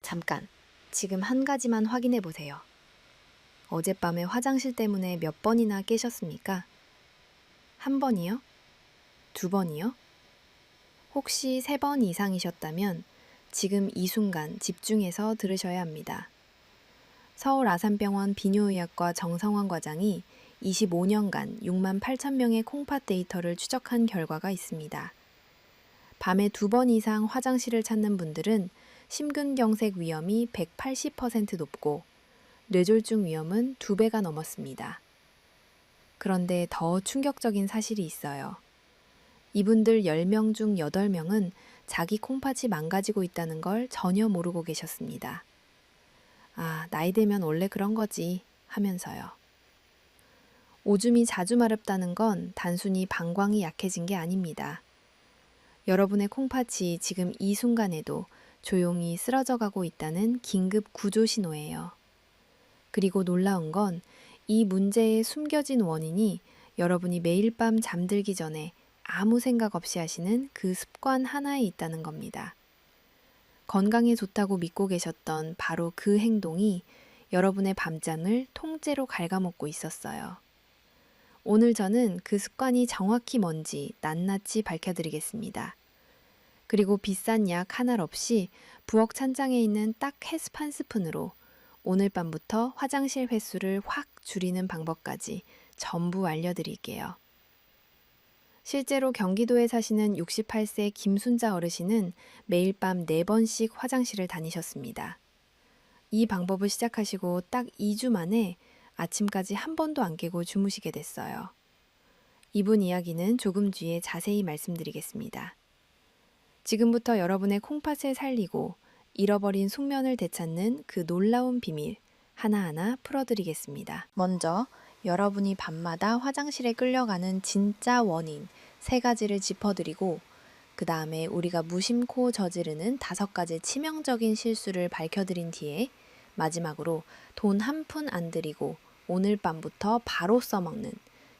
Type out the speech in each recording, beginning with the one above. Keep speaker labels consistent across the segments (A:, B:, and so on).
A: 잠깐, 지금 한 가지만 확인해 보세요. 어젯밤에 화장실 때문에 몇 번이나 깨셨습니까? 한 번이요? 두 번이요? 혹시 3번 이상이셨다면 지금 이 순간 집중해서 들으셔야 합니다. 서울 아산병원 비뇨의학과 정성원 과장이 25년간 6만 8천 명의 콩팥 데이터를 추적한 결과가 있습니다. 밤에 2번 이상 화장실을 찾는 분들은 심근경색 위험이 180% 높고 뇌졸중 위험은 2배가 넘었습니다. 그런데 더 충격적인 사실이 있어요. 이분들 10명 중 8명은 자기 콩팥이 망가지고 있다는 걸 전혀 모르고 계셨습니다. 아, 나이 들면 원래 그런 거지 하면서요. 오줌이 자주 마렵다는 건 단순히 방광이 약해진 게 아닙니다. 여러분의 콩팥이 지금 이 순간에도 조용히 쓰러져 가고 있다는 긴급 구조 신호예요. 그리고 놀라운 건 이 문제의 숨겨진 원인이 여러분이 매일 밤 잠들기 전에 아무 생각 없이 하시는 그 습관 하나에 있다는 겁니다. 건강에 좋다고 믿고 계셨던 바로 그 행동이 여러분의 밤잠을 통째로 갉아먹고 있었어요. 오늘 저는 그 습관이 정확히 뭔지 낱낱이 밝혀드리겠습니다. 그리고 비싼 약 하나 없이 부엌 찬장에 있는 딱 햇습 한 스푼으로 오늘 밤부터 화장실 횟수를 확 줄이는 방법까지 전부 알려드릴게요. 실제로 경기도에 사시는 68세 김순자 어르신은 매일 밤 4번씩 화장실을 다니셨습니다. 이 방법을 시작하시고 딱 2주 만에 아침까지 한 번도 안 깨고 주무시게 됐어요. 이분 이야기는 조금 뒤에 자세히 말씀드리겠습니다. 지금부터 여러분의 콩팥을 살리고 잃어버린 숙면을 되찾는 그 놀라운 비밀 하나하나 풀어드리겠습니다. 먼저 여러분이 밤마다 화장실에 끌려가는 진짜 원인 3가지를 짚어드리고 그 다음에 우리가 무심코 저지르는 5가지 치명적인 실수를 밝혀드린 뒤에 마지막으로 돈 한 푼 안 들이고 오늘 밤부터 바로 써먹는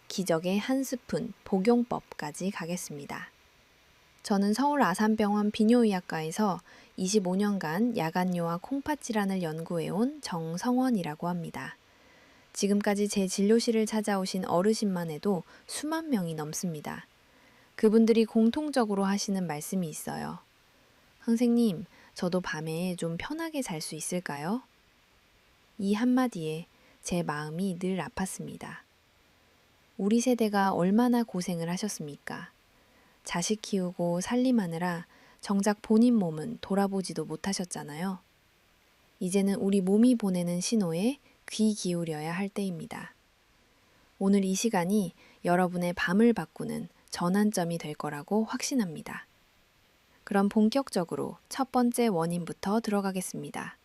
A: 기적의 한 스푼 복용법까지 가겠습니다. 저는 서울 아산병원 비뇨의학과에서 25년간 야간뇨와 콩팥 질환을 연구해온 정성원이라고 합니다. 지금까지 제 진료실을 찾아오신 어르신만 해도 수만 명이 넘습니다. 그분들이 공통적으로 하시는 말씀이 있어요. 선생님, 저도 밤에 좀 편하게 잘 수 있을까요? 이 한마디에 제 마음이 늘 아팠습니다. 우리 세대가 얼마나 고생을 하셨습니까? 자식 키우고 살림하느라 정작 본인 몸은 돌아보지도 못하셨잖아요. 이제는 우리 몸이 보내는 신호에 귀 기울여야 할 때입니다. 오늘 이 시간이 여러분의 밤을 바꾸는 전환점이 될 거라고 확신합니다. 그럼 본격적으로 첫 번째 원인부터 들어가겠습니다.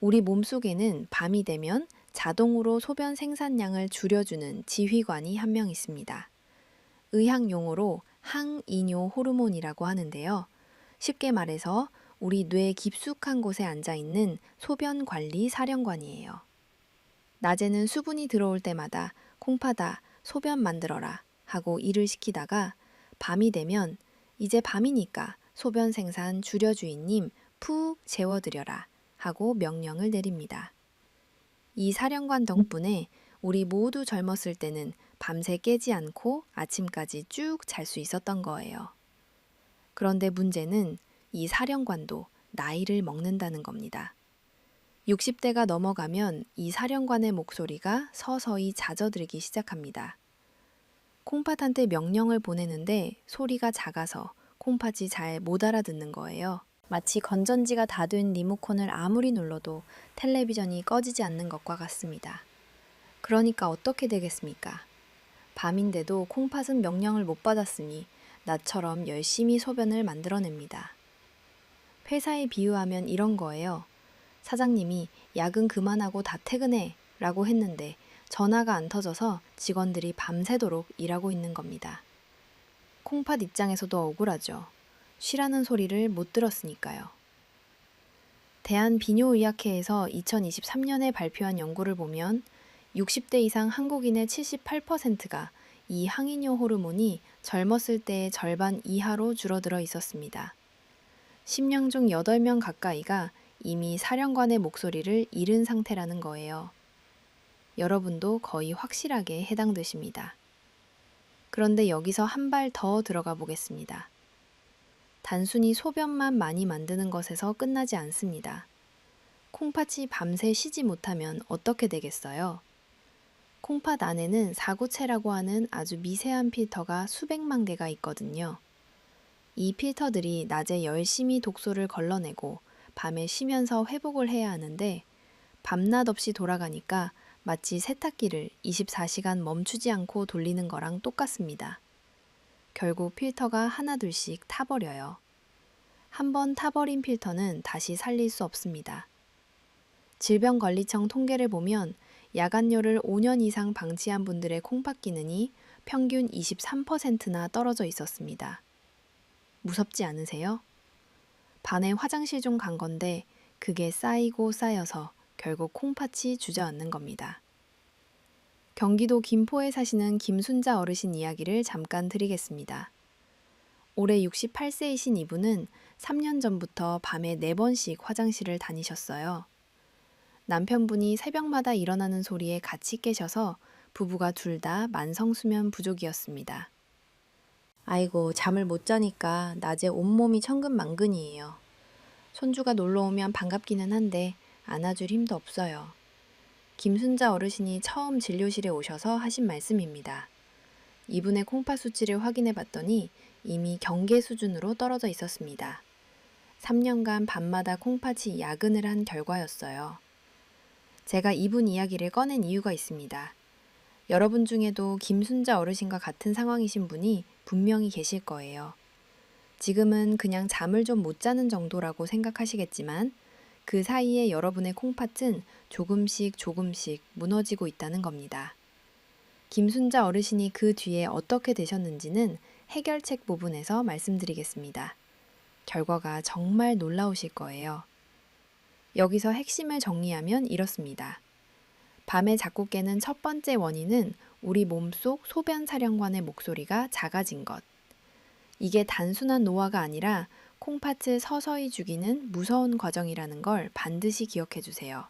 A: 우리 몸속에는 밤이 되면 자동으로 소변 생산량을 줄여주는 지휘관이 한 명 있습니다. 의학 용어로 항이뇨 호르몬이라고 하는데요. 쉽게 말해서 우리 뇌 깊숙한 곳에 앉아있는 소변 관리 사령관이에요. 낮에는 수분이 들어올 때마다 콩팥아, 소변 만들어라 하고 일을 시키다가 밤이 되면 이제 밤이니까 소변 생산 줄여주인님 푹 재워드려라 하고 명령을 내립니다. 이 사령관 덕분에 우리 모두 젊었을 때는 밤새 깨지 않고 아침까지 쭉 잘 수 있었던 거예요. 그런데 문제는 이 사령관도 나이를 먹는다는 겁니다. 60대가 넘어가면 이 사령관의 목소리가 서서히 잦아들기 시작합니다. 콩팥한테 명령을 보내는데 소리가 작아서 콩팥이 잘 못 알아듣는 거예요. 마치 건전지가 다 된 리모컨을 아무리 눌러도 텔레비전이 꺼지지 않는 것과 같습니다. 그러니까 어떻게 되겠습니까? 밤인데도 콩팥은 명령을 못 받았으니 나처럼 열심히 소변을 만들어냅니다. 회사에 비유하면 이런 거예요. 사장님이 야근 그만하고 다 퇴근해 라고 했는데 전화가 안 터져서 직원들이 밤새도록 일하고 있는 겁니다. 콩팥 입장에서도 억울하죠. 쉬라는 소리를 못 들었으니까요. 대한비뇨의학회에서 2023년에 발표한 연구를 보면 60대 이상 한국인의 78%가 이 항이뇨 호르몬이 젊었을 때의 절반 이하로 줄어들어 있었습니다. 10명 중 8명 가까이가 이미 사령관의 목소리를 잃은 상태라는 거예요. 여러분도 거의 확실하게 해당되십니다. 그런데 여기서 한 발 더 들어가 보겠습니다. 단순히 소변만 많이 만드는 것에서 끝나지 않습니다. 콩팥이 밤새 쉬지 못하면 어떻게 되겠어요? 콩팥 안에는 사구체라고 하는 아주 미세한 필터가 수백만 개가 있거든요. 이 필터들이 낮에 열심히 독소를 걸러내고 밤에 쉬면서 회복을 해야 하는데 밤낮 없이 돌아가니까 마치 세탁기를 24시간 멈추지 않고 돌리는 거랑 똑같습니다. 결국 필터가 하나둘씩 타버려요. 한번 타버린 필터는 다시 살릴 수 없습니다. 질병관리청 통계를 보면 야간열을 5년 이상 방치한 분들의 콩팥 기능이 평균 23%나 떨어져 있었습니다. 무섭지 않으세요? 반에 화장실 좀 간 건데 그게 쌓이고 쌓여서 결국 콩팥이 주저앉는 겁니다. 경기도 김포에 사시는 김순자 어르신 이야기를 잠깐 드리겠습니다. 올해 68세이신 이분은 3년 전부터 밤에 4번씩 화장실을 다니셨어요. 남편분이 새벽마다 일어나는 소리에 같이 깨셔서 부부가 둘 다 만성수면 부족이었습니다. 아이고, 잠을 못 자니까 낮에 온몸이 천근만근이에요. 손주가 놀러 오면 반갑기는 한데 안아줄 힘도 없어요. 김순자 어르신이 처음 진료실에 오셔서 하신 말씀입니다. 이분의 콩팥 수치를 확인해 봤더니 이미 경계 수준으로 떨어져 있었습니다. 3년간 밤마다 콩팥이 야근을 한 결과였어요. 제가 이분 이야기를 꺼낸 이유가 있습니다. 여러분 중에도 김순자 어르신과 같은 상황이신 분이 분명히 계실 거예요. 지금은 그냥 잠을 좀 못 자는 정도라고 생각하시겠지만 그 사이에 여러분의 콩팥은 조금씩 조금씩 무너지고 있다는 겁니다. 김순자 어르신이 그 뒤에 어떻게 되셨는지는 해결책 부분에서 말씀드리겠습니다. 결과가 정말 놀라우실 거예요. 여기서 핵심을 정리하면 이렇습니다. 밤에 자꾸 깨는 첫 번째 원인은 우리 몸속 소변 사령관의 목소리가 작아진 것. 이게 단순한 노화가 아니라 콩팥을 서서히 죽이는 무서운 과정이라는 걸 반드시 기억해 주세요.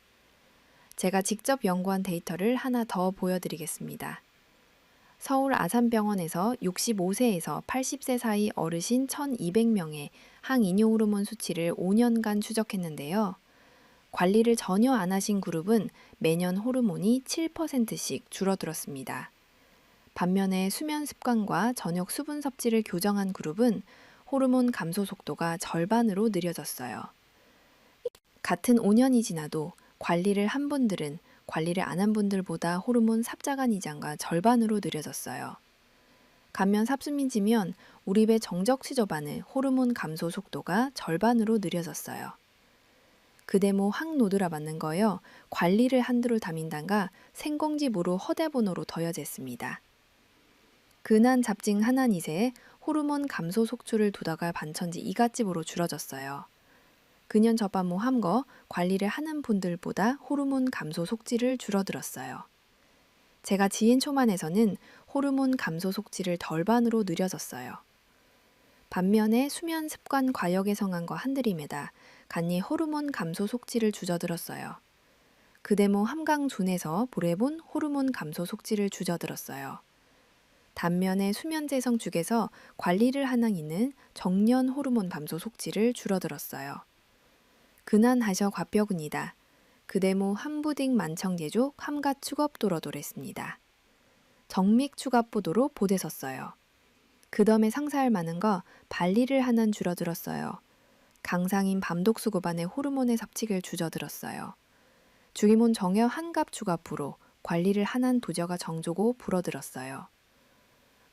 A: 제가 직접 연구한 데이터를 하나 더 보여드리겠습니다. 서울 아산병원에서 65세에서 80세 사이 어르신 1,200명의 항이뇨 호르몬 수치를 5년간 추적했는데요. 관리를 전혀 안 하신 그룹은 매년 호르몬이 7%씩 줄어들었습니다. 반면에 수면 습관과 저녁 수분 섭취를 교정한 그룹은 호르몬 감소 속도가 절반으로 느려졌어요. 같은 5년이 지나도 관리를 한 분들은 관리를 안 한 분들보다 호르몬 삽자간 이장과 절반으로 느려졌어요. 간면 삽수민지면 우리 배 정적치 저반의 호르몬 감소 속도가 절반으로 느려졌어요. 그대모 항노드라 맞는 거요. 관리를 한두를 담인단가 생공지무로 허대번호로 더여졌습니다. 근한 잡증 하나 이세에 호르몬 감소 속출을 두다가 반천지 이갓집으로 줄어졌어요. 근연 저반모 함거 관리를 하는 분들보다 호르몬 감소 속질을 줄어들었어요. 제가 지인 초만에서는 호르몬 감소 속질을 덜반으로 느려졌어요. 반면에 수면 습관 과역 개성한과 한들임에다 간이 호르몬 감소 속질을 주저들었어요. 그대모 함강존에서 보래본 호르몬 감소 속질을 주저들었어요. 단면에 수면재성 죽에서 관리를 하낭이는 정년 호르몬 감소 속질을 줄어들었어요. 근한하셔 과뼈근이다. 그대모 함부딩 만청제족 함가 축업도러도랬습니다. 정믹 추갑보도로 보대섰어요. 그덤에 상사할 많은 거 발리를 하난 줄어들었어요. 강상인 밤독수 고반의 호르몬의 섭칙을 주저들었어요. 주기몬 정여 한갑 추갑부로 관리를 하난 도저가 정조고 불어들었어요.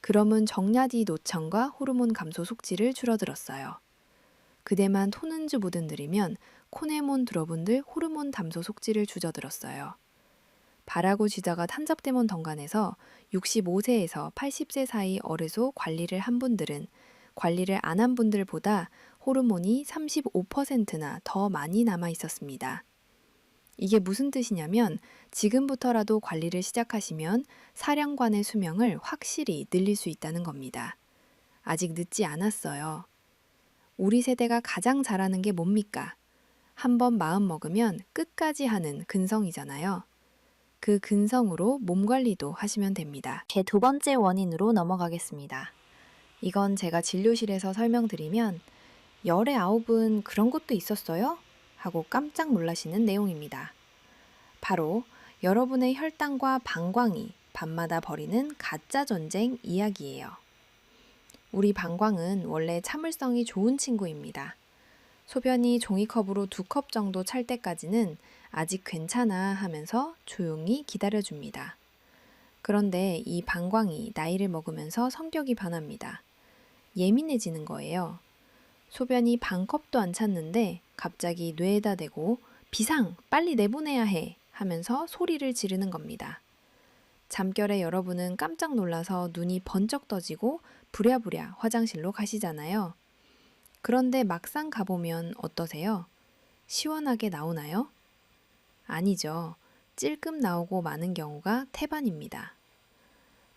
A: 그럼은 정야디 노청과 호르몬 감소 속질을 줄어들었어요. 그대만 토는즈 보든 들이면 코네몬 들어분들 호르몬 감소 속질을 주저들었어요. 바라고 지자가 탄접대몬 덩간에서 65세에서 80세 사이 어르소 관리를 한 분들은 관리를 안 한 분들보다 호르몬이 35%나 더 많이 남아 있었습니다. 이게 무슨 뜻이냐면 지금부터라도 관리를 시작하시면 사령관의 수명을 확실히 늘릴 수 있다는 겁니다. 아직 늦지 않았어요. 우리 세대가 가장 잘하는 게 뭡니까? 한번 마음 먹으면 끝까지 하는 근성이잖아요. 그 근성으로 몸 관리도 하시면 됩니다. 제 두 번째 원인으로 넘어가겠습니다. 이건 제가 진료실에서 설명드리면 열의 아홉은 그런 것도 있었어요? 하고 깜짝 놀라시는 내용입니다. 바로 여러분의 혈당과 방광이 밤마다 벌이는 가짜 전쟁 이야기예요. 우리 방광은 원래 참을성이 좋은 친구입니다. 소변이 종이컵으로 2컵 정도 찰 때까지는 아직 괜찮아 하면서 조용히 기다려줍니다. 그런데 이 방광이 나이를 먹으면서 성격이 변합니다. 예민해지는 거예요. 소변이 반 컵도 안 찼는데 갑자기 뇌에다 대고 비상! 빨리 내보내야 해! 하면서 소리를 지르는 겁니다. 잠결에 여러분은 깜짝 놀라서 눈이 번쩍 떠지고 부랴부랴 화장실로 가시잖아요. 그런데 막상 가보면 어떠세요? 시원하게 나오나요? 아니죠. 찔끔 나오고 마는 경우가 태반입니다.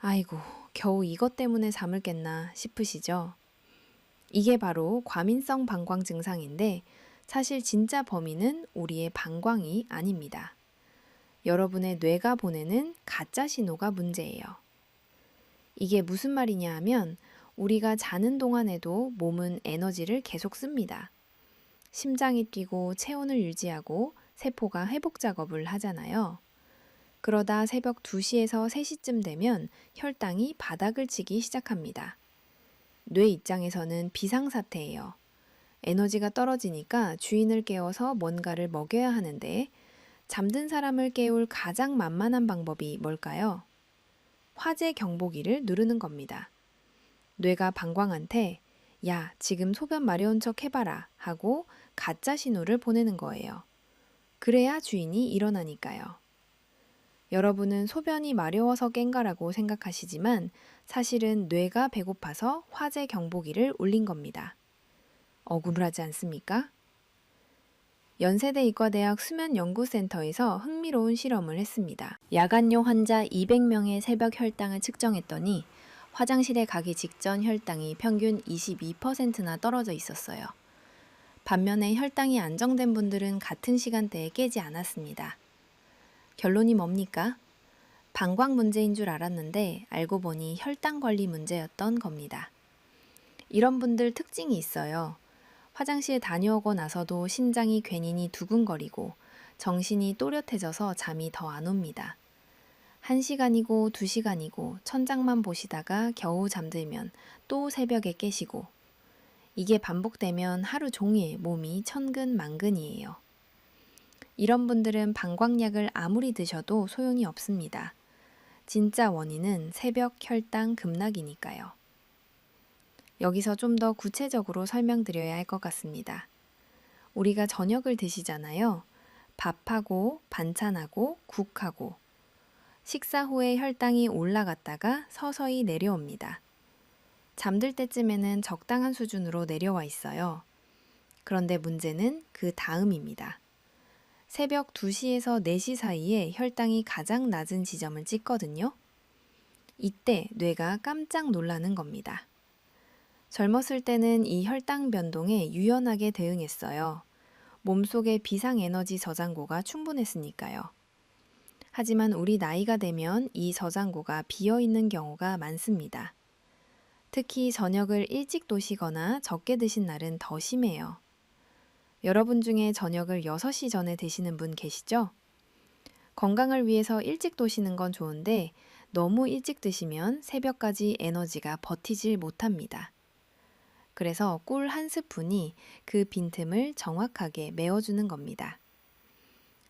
A: 아이고, 겨우 이것 때문에 잠을 깼나 싶으시죠? 이게 바로 과민성 방광 증상인데 사실 진짜 범인은 우리의 방광이 아닙니다. 여러분의 뇌가 보내는 가짜 신호가 문제예요. 이게 무슨 말이냐 하면 우리가 자는 동안에도 몸은 에너지를 계속 씁니다. 심장이 뛰고 체온을 유지하고 세포가 회복 작업을 하잖아요. 그러다 새벽 2시에서 3시쯤 되면 혈당이 바닥을 치기 시작합니다. 뇌 입장에서는 비상사태예요. 에너지가 떨어지니까 주인을 깨워서 뭔가를 먹여야 하는데 잠든 사람을 깨울 가장 만만한 방법이 뭘까요? 화재 경보기를 누르는 겁니다. 뇌가 방광한테 야, 지금 소변 마려운 척 해봐라 하고 가짜 신호를 보내는 거예요. 그래야 주인이 일어나니까요. 여러분은 소변이 마려워서 깬가라고 생각하시지만 사실은 뇌가 배고파서 화재 경보기를 울린 겁니다. 억울하지 않습니까? 연세대 의과대학 수면연구센터에서 흥미로운 실험을 했습니다. 야간용 환자 200명의 새벽 혈당을 측정했더니 화장실에 가기 직전 혈당이 평균 22%나 떨어져 있었어요. 반면에 혈당이 안정된 분들은 같은 시간대에 깨지 않았습니다. 결론이 뭡니까? 방광 문제인 줄 알았는데 알고 보니 혈당 관리 문제였던 겁니다. 이런 분들 특징이 있어요. 화장실 다녀오고 나서도 심장이 괜히 두근거리고 정신이 또렷해져서 잠이 더 안 옵니다. 1시간이고 2시간이고 천장만 보시다가 겨우 잠들면 또 새벽에 깨시고 이게 반복되면 하루 종일 몸이 천근만근이에요. 이런 분들은 방광약을 아무리 드셔도 소용이 없습니다. 진짜 원인은 새벽 혈당 급락이니까요. 여기서 좀 더 구체적으로 설명드려야 할 것 같습니다. 우리가 저녁을 드시잖아요. 밥하고 반찬하고 국하고 식사 후에 혈당이 올라갔다가 서서히 내려옵니다. 잠들 때쯤에는 적당한 수준으로 내려와 있어요. 그런데 문제는 그 다음입니다. 새벽 2시에서 4시 사이에 혈당이 가장 낮은 지점을 찍거든요. 이때 뇌가 깜짝 놀라는 겁니다. 젊었을 때는 이 혈당 변동에 유연하게 대응했어요. 몸속의 비상에너지 저장고가 충분했으니까요. 하지만 우리 나이가 되면 이 저장고가 비어있는 경우가 많습니다. 특히 저녁을 일찍 드시거나 적게 드신 날은 더 심해요. 여러분 중에 저녁을 6시 전에 드시는 분 계시죠? 건강을 위해서 일찍 드시는 건 좋은데 너무 일찍 드시면 새벽까지 에너지가 버티질 못합니다. 그래서 꿀 한 스푼이 그 빈틈을 정확하게 메워주는 겁니다.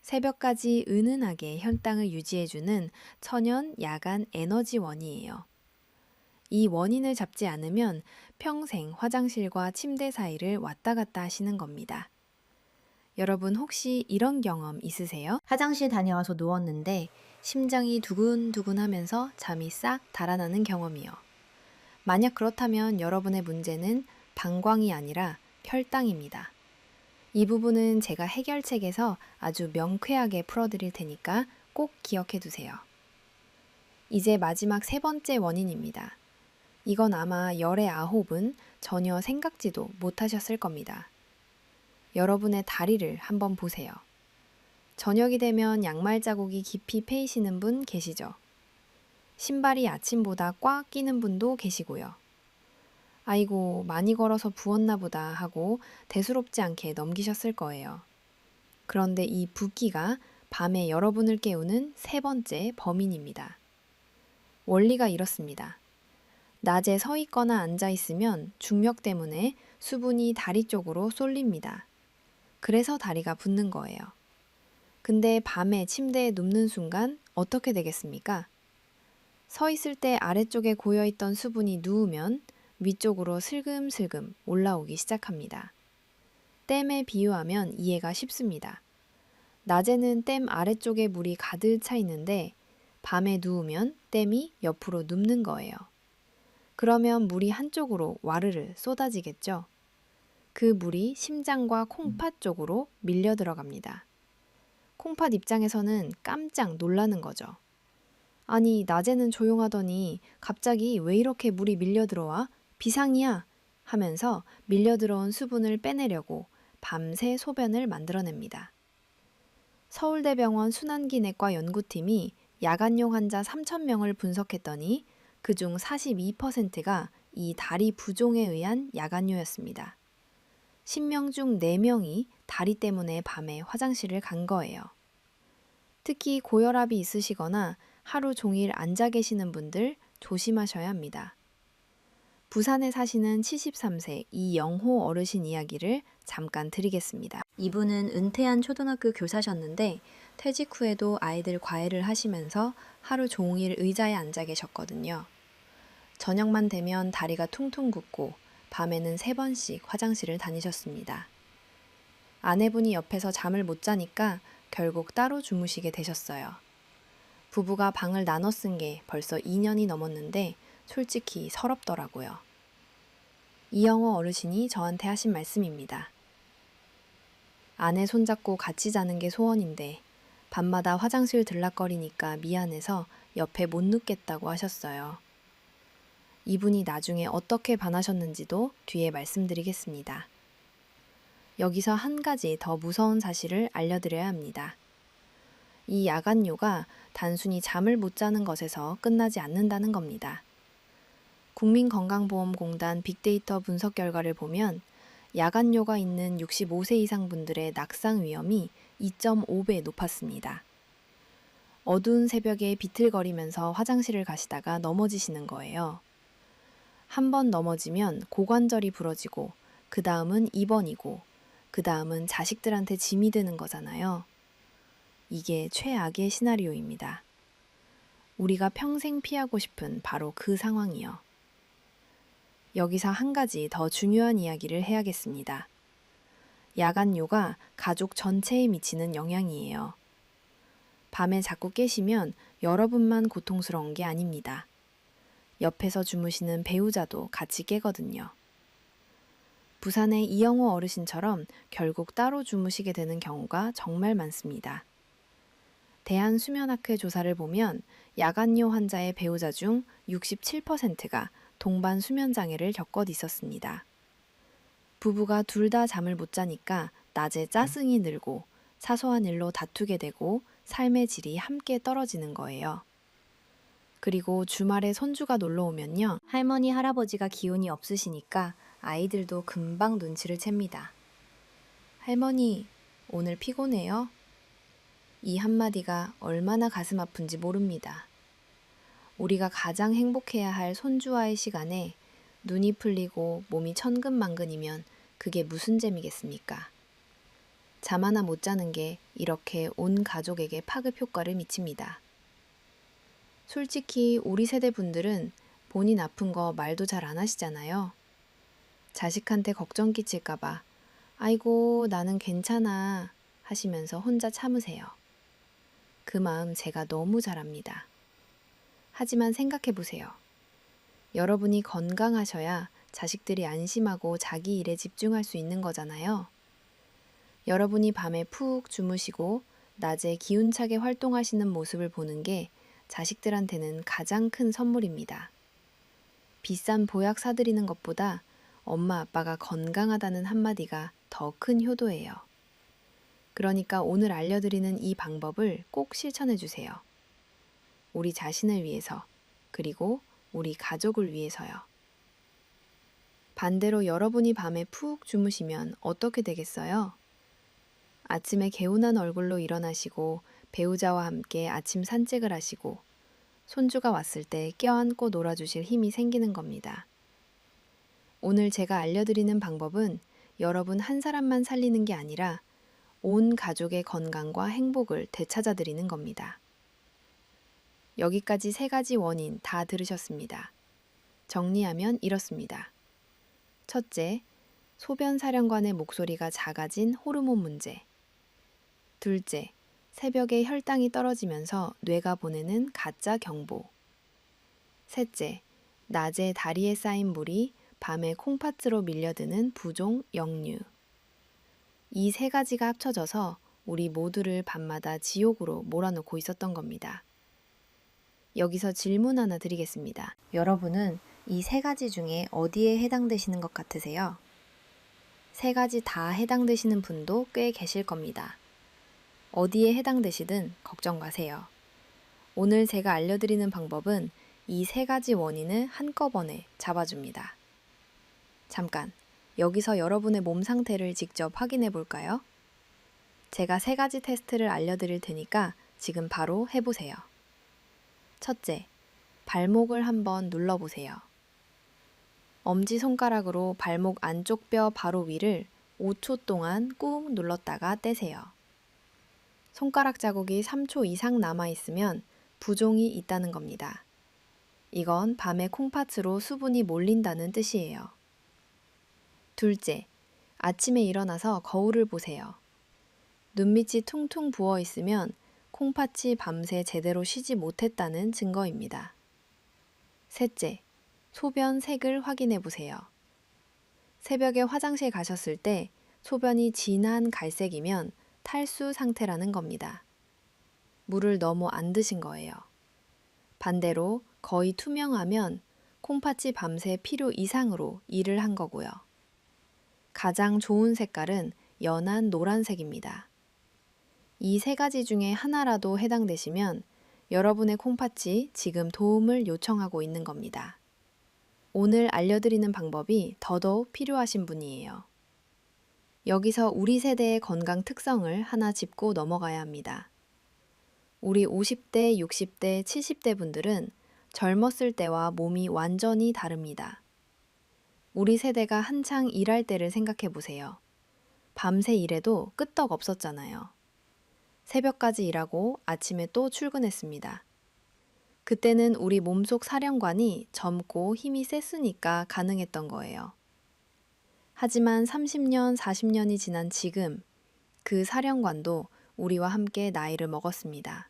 A: 새벽까지 은은하게 혈당을 유지해주는 천연 야간 에너지원이에요. 이 원인을 잡지 않으면 평생 화장실과 침대 사이를 왔다 갔다 하시는 겁니다. 여러분 혹시 이런 경험 있으세요? 화장실 다녀와서 누웠는데 심장이 두근두근 하면서 잠이 싹 달아나는 경험이요. 만약 그렇다면 여러분의 문제는 방광이 아니라 혈당입니다. 이 부분은 제가 해결책에서 아주 명쾌하게 풀어드릴 테니까 꼭 기억해 두세요. 이제 마지막 3번째 원인입니다. 이건 아마 열의 9은 전혀 생각지도 못하셨을 겁니다. 여러분의 다리를 한번 보세요. 저녁이 되면 양말 자국이 깊이 패이시는 분 계시죠? 신발이 아침보다 꽉 끼는 분도 계시고요. 아이고, 많이 걸어서 부었나 보다 하고 대수롭지 않게 넘기셨을 거예요. 그런데 이 붓기가 밤에 여러분을 깨우는 세 번째 범인입니다. 원리가 이렇습니다. 낮에 서 있거나 앉아 있으면 중력 때문에 수분이 다리 쪽으로 쏠립니다. 그래서 다리가 붓는 거예요. 근데 밤에 침대에 눕는 순간 어떻게 되겠습니까? 서 있을 때 아래쪽에 고여있던 수분이 누우면 위쪽으로 슬금슬금 올라오기 시작합니다. 댐에 비유하면 이해가 쉽습니다. 낮에는 댐 아래쪽에 물이 가득 차 있는데 밤에 누우면 댐이 옆으로 눕는 거예요. 그러면 물이 한쪽으로 와르르 쏟아지겠죠? 그 물이 심장과 콩팥 쪽으로 밀려 들어갑니다. 콩팥 입장에서는 깜짝 놀라는 거죠. 아니, 낮에는 조용하더니 갑자기 왜 이렇게 물이 밀려 들어와? 비상이야! 하면서 밀려 들어온 수분을 빼내려고 밤새 소변을 만들어냅니다. 서울대병원 순환기내과 연구팀이 야간용 환자 3,000명을 분석했더니 그중 42%가 이 다리 부종에 의한 야간요였습니다. 10명 중 4명이 다리 때문에 밤에 화장실을 간 거예요. 특히 고혈압이 있으시거나 하루 종일 앉아 계시는 분들 조심하셔야 합니다. 부산에 사시는 73세 이영호 어르신 이야기를 잠깐 드리겠습니다. 이분은 은퇴한 초등학교 교사셨는데 퇴직 후에도 아이들 과외를 하시면서 하루 종일 의자에 앉아 계셨거든요. 저녁만 되면 다리가 퉁퉁 붓고 밤에는 3번씩 화장실을 다니셨습니다. 아내분이 옆에서 잠을 못 자니까 결국 따로 주무시게 되셨어요. 부부가 방을 나눠 쓴 게 벌써 2년이 넘었는데 솔직히 서럽더라고요. 이영호 어르신이 저한테 하신 말씀입니다. 아내 손잡고 같이 자는 게 소원인데 밤마다 화장실 들락거리니까 미안해서 옆에 못 눕겠다고 하셨어요. 이분이 나중에 어떻게 반하셨는지도 뒤에 말씀드리겠습니다. 여기서 한 가지 더 무서운 사실을 알려드려야 합니다. 이 야간요가 단순히 잠을 못 자는 것에서 끝나지 않는다는 겁니다. 국민건강보험공단 빅데이터 분석 결과를 보면 야간요가 있는 65세 이상 분들의 낙상 위험이 2.5배 높았습니다. 어두운 새벽에 비틀거리면서 화장실을 가시다가 넘어지시는 거예요. 한 번 넘어지면 고관절이 부러지고 그 다음은 입원이고 그 다음은 자식들한테 짐이 되는 거잖아요. 이게 최악의 시나리오입니다. 우리가 평생 피하고 싶은 바로 그 상황이요. 여기서 한 가지 더 중요한 이야기를 해야겠습니다. 야간요가 가족 전체에 미치는 영향이에요. 밤에 자꾸 깨시면 여러분만 고통스러운 게 아닙니다. 옆에서 주무시는 배우자도 같이 깨거든요. 부산의 이영호 어르신처럼 결국 따로 주무시게 되는 경우가 정말 많습니다. 대한수면학회 조사를 보면 야간요 환자의 배우자 중 67%가 동반 수면장애를 겪고 있었습니다. 부부가 둘 다 잠을 못 자니까 낮에 짜증이 늘고 사소한 일로 다투게 되고 삶의 질이 함께 떨어지는 거예요. 그리고 주말에 손주가 놀러 오면요. 할머니, 할아버지가 기운이 없으시니까 아이들도 금방 눈치를 챕니다. 할머니, 오늘 피곤해요? 이 한마디가 얼마나 가슴 아픈지 모릅니다. 우리가 가장 행복해야 할 손주와의 시간에 눈이 풀리고 몸이 천근만근이면 그게 무슨 재미겠습니까? 잠 하나 못 자는 게 이렇게 온 가족에게 파급 효과를 미칩니다. 솔직히 우리 세대 분들은 본인 아픈 거 말도 잘 안 하시잖아요. 자식한테 걱정 끼칠까봐 아이고 나는 괜찮아 하시면서 혼자 참으세요. 그 마음 제가 너무 잘 압니다. 하지만 생각해 보세요. 여러분이 건강하셔야 자식들이 안심하고 자기 일에 집중할 수 있는 거잖아요. 여러분이 밤에 푹 주무시고 낮에 기운차게 활동하시는 모습을 보는 게 자식들한테는 가장 큰 선물입니다. 비싼 보약 사드리는 것보다 엄마 아빠가 건강하다는 한마디가 더 큰 효도예요. 그러니까 오늘 알려드리는 이 방법을 꼭 실천해 주세요. 우리 자신을 위해서, 그리고 우리 가족을 위해서요. 반대로 여러분이 밤에 푹 주무시면 어떻게 되겠어요? 아침에 개운한 얼굴로 일어나시고 배우자와 함께 아침 산책을 하시고 손주가 왔을 때 껴안고 놀아주실 힘이 생기는 겁니다. 오늘 제가 알려드리는 방법은 여러분 한 사람만 살리는 게 아니라 온 가족의 건강과 행복을 되찾아드리는 겁니다. 여기까지 3가지 원인 다 들으셨습니다. 정리하면 이렇습니다. 첫째, 소변 사령관의 목소리가 작아진 호르몬 문제. 둘째, 새벽에 혈당이 떨어지면서 뇌가 보내는 가짜 경보. 셋째, 낮에 다리에 쌓인 물이 밤에 콩팥으로 밀려드는 부종 역류. 이 3가지가 합쳐져서 우리 모두를 밤마다 지옥으로 몰아넣고 있었던 겁니다. 여기서 질문 하나 드리겠습니다. 여러분은 이 3가지 중에 어디에 해당되시는 것 같으세요? 3가지 다 해당되시는 분도 꽤 계실 겁니다. 어디에 해당되시든 걱정 마세요. 오늘 제가 알려드리는 방법은 이 3가지 원인을 한꺼번에 잡아줍니다. 잠깐, 여기서 여러분의 몸 상태를 직접 확인해 볼까요? 제가 3가지 테스트를 알려드릴 테니까 지금 바로 해보세요. 첫째, 발목을 한번 눌러보세요. 엄지손가락으로 발목 안쪽 뼈 바로 위를 5초 동안 꾹 눌렀다가 떼세요. 손가락 자국이 3초 이상 남아있으면 부종이 있다는 겁니다. 이건 밤에 콩팥으로 수분이 몰린다는 뜻이에요. 둘째, 아침에 일어나서 거울을 보세요. 눈밑이 퉁퉁 부어 있으면 콩팥이 밤새 제대로 쉬지 못했다는 증거입니다. 셋째, 소변 색을 확인해 보세요. 새벽에 화장실 가셨을 때 소변이 진한 갈색이면 탈수 상태라는 겁니다. 물을 너무 안 드신 거예요. 반대로 거의 투명하면 콩팥이 밤새 필요 이상으로 일을 한 거고요. 가장 좋은 색깔은 연한 노란색입니다. 이 3가지 중에 하나라도 해당되시면 여러분의 콩팥이 지금 도움을 요청하고 있는 겁니다. 오늘 알려드리는 방법이 더더욱 필요하신 분이에요. 여기서 우리 세대의 건강 특성을 하나 짚고 넘어가야 합니다. 우리 50대, 60대, 70대 분들은 젊었을 때와 몸이 완전히 다릅니다. 우리 세대가 한창 일할 때를 생각해 보세요. 밤새 일해도 끄떡 없었잖아요. 새벽까지 일하고 아침에 또 출근했습니다. 그때는 우리 몸속 사령관이 젊고 힘이 셌으니까 가능했던 거예요. 하지만 30년, 40년이 지난 지금 그 사령관도 우리와 함께 나이를 먹었습니다.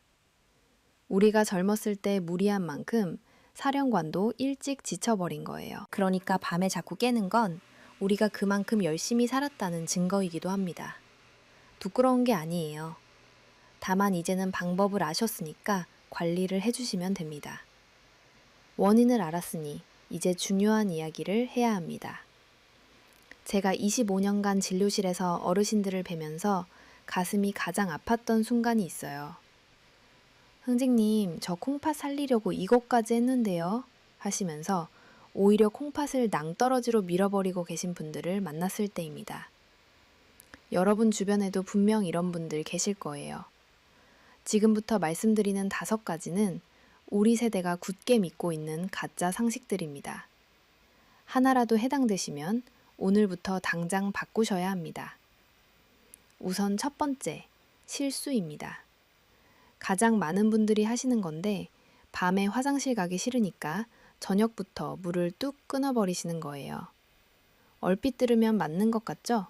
A: 우리가 젊었을 때 무리한 만큼 사령관도 일찍 지쳐버린 거예요. 그러니까 밤에 자꾸 깨는 건 우리가 그만큼 열심히 살았다는 증거이기도 합니다. 부끄러운 게 아니에요. 다만 이제는 방법을 아셨으니까 관리를 해주시면 됩니다. 원인을 알았으니 이제 중요한 이야기를 해야 합니다. 제가 25년간 진료실에서 어르신들을 뵈면서 가슴이 가장 아팠던 순간이 있어요. 흥직님, 저 콩팥 살리려고 이것까지 했는데요. 하시면서 오히려 콩팥을 낭떠러지로 밀어버리고 계신 분들을 만났을 때입니다. 여러분 주변에도 분명 이런 분들 계실 거예요. 지금부터 말씀드리는 5가지는 우리 세대가 굳게 믿고 있는 가짜 상식들입니다. 하나라도 해당되시면 오늘부터 당장 바꾸셔야 합니다. 우선 첫 번째, 실수입니다. 가장 많은 분들이 하시는 건데 밤에 화장실 가기 싫으니까 저녁부터 물을 뚝 끊어버리시는 거예요. 얼핏 들으면 맞는 것 같죠?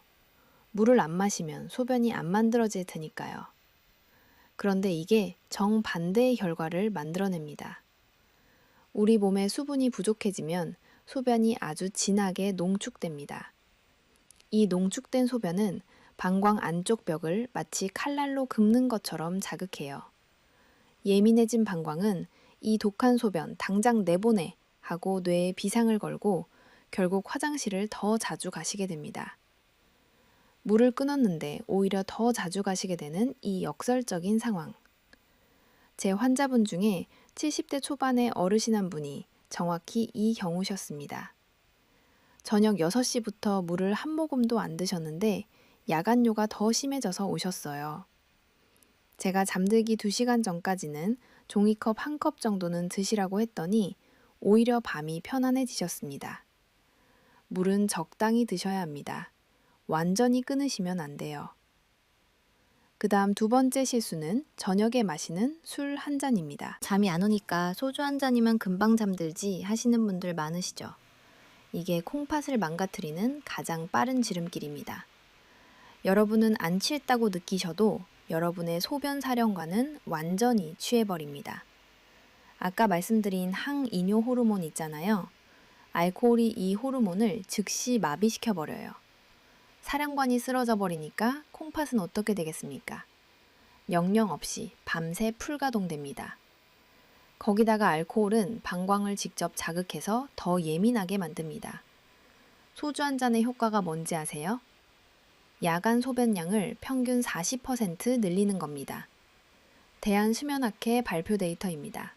A: 물을 안 마시면 소변이 안 만들어질 테니까요. 그런데 이게 정반대의 결과를 만들어냅니다. 우리 몸에 수분이 부족해지면 소변이 아주 진하게 농축됩니다. 이 농축된 소변은 방광 안쪽 벽을 마치 칼날로 긁는 것처럼 자극해요. 예민해진 방광은 이 독한 소변 당장 내보내 하고 뇌에 비상을 걸고 결국 화장실을 더 자주 가시게 됩니다. 물을 끊었는데 오히려 더 자주 가시게 되는 이 역설적인 상황. 제 환자분 중에 70대 초반의 어르신 한 분이 정확히 이 경우셨습니다. 저녁 6시부터 물을 한 모금도 안 드셨는데 야간요가 더 심해져서 오셨어요. 제가 잠들기 2시간 전까지는 종이컵 1컵 정도는 드시라고 했더니 오히려 밤이 편안해지셨습니다. 물은 적당히 드셔야 합니다. 완전히 끊으시면 안 돼요. 그 다음 2번째 실수는 저녁에 마시는 술 한 잔입니다. 잠이 안 오니까 소주 한 잔이면 금방 잠들지 하시는 분들 많으시죠? 이게 콩팥을 망가뜨리는 가장 빠른 지름길입니다. 여러분은 안 취했다고 느끼셔도 여러분의 소변 사령관은 완전히 취해버립니다. 아까 말씀드린 항이뇨 호르몬 있잖아요. 알코올이 이 호르몬을 즉시 마비시켜버려요. 사령관이 쓰러져 버리니까 콩팥은 어떻게 되겠습니까? 영영 없이 밤새 풀가동됩니다. 거기다가 알코올은 방광을 직접 자극해서 더 예민하게 만듭니다. 소주 한 잔의 효과가 뭔지 아세요? 야간 소변량을 평균 40% 늘리는 겁니다. 대한수면학회 발표 데이터입니다.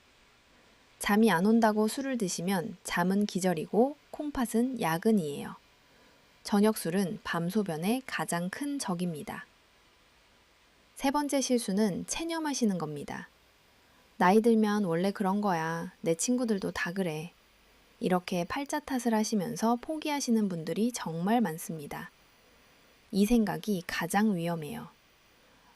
A: 잠이 안 온다고 술을 드시면 잠은 기절이고 콩팥은 야근이에요. 저녁 술은 밤 소변의 가장 큰 적입니다. 3번째 실수는 체념하시는 겁니다. 나이 들면 원래 그런 거야. 내 친구들도 다 그래. 이렇게 팔자 탓을 하시면서 포기하시는 분들이 정말 많습니다. 이 생각이 가장 위험해요.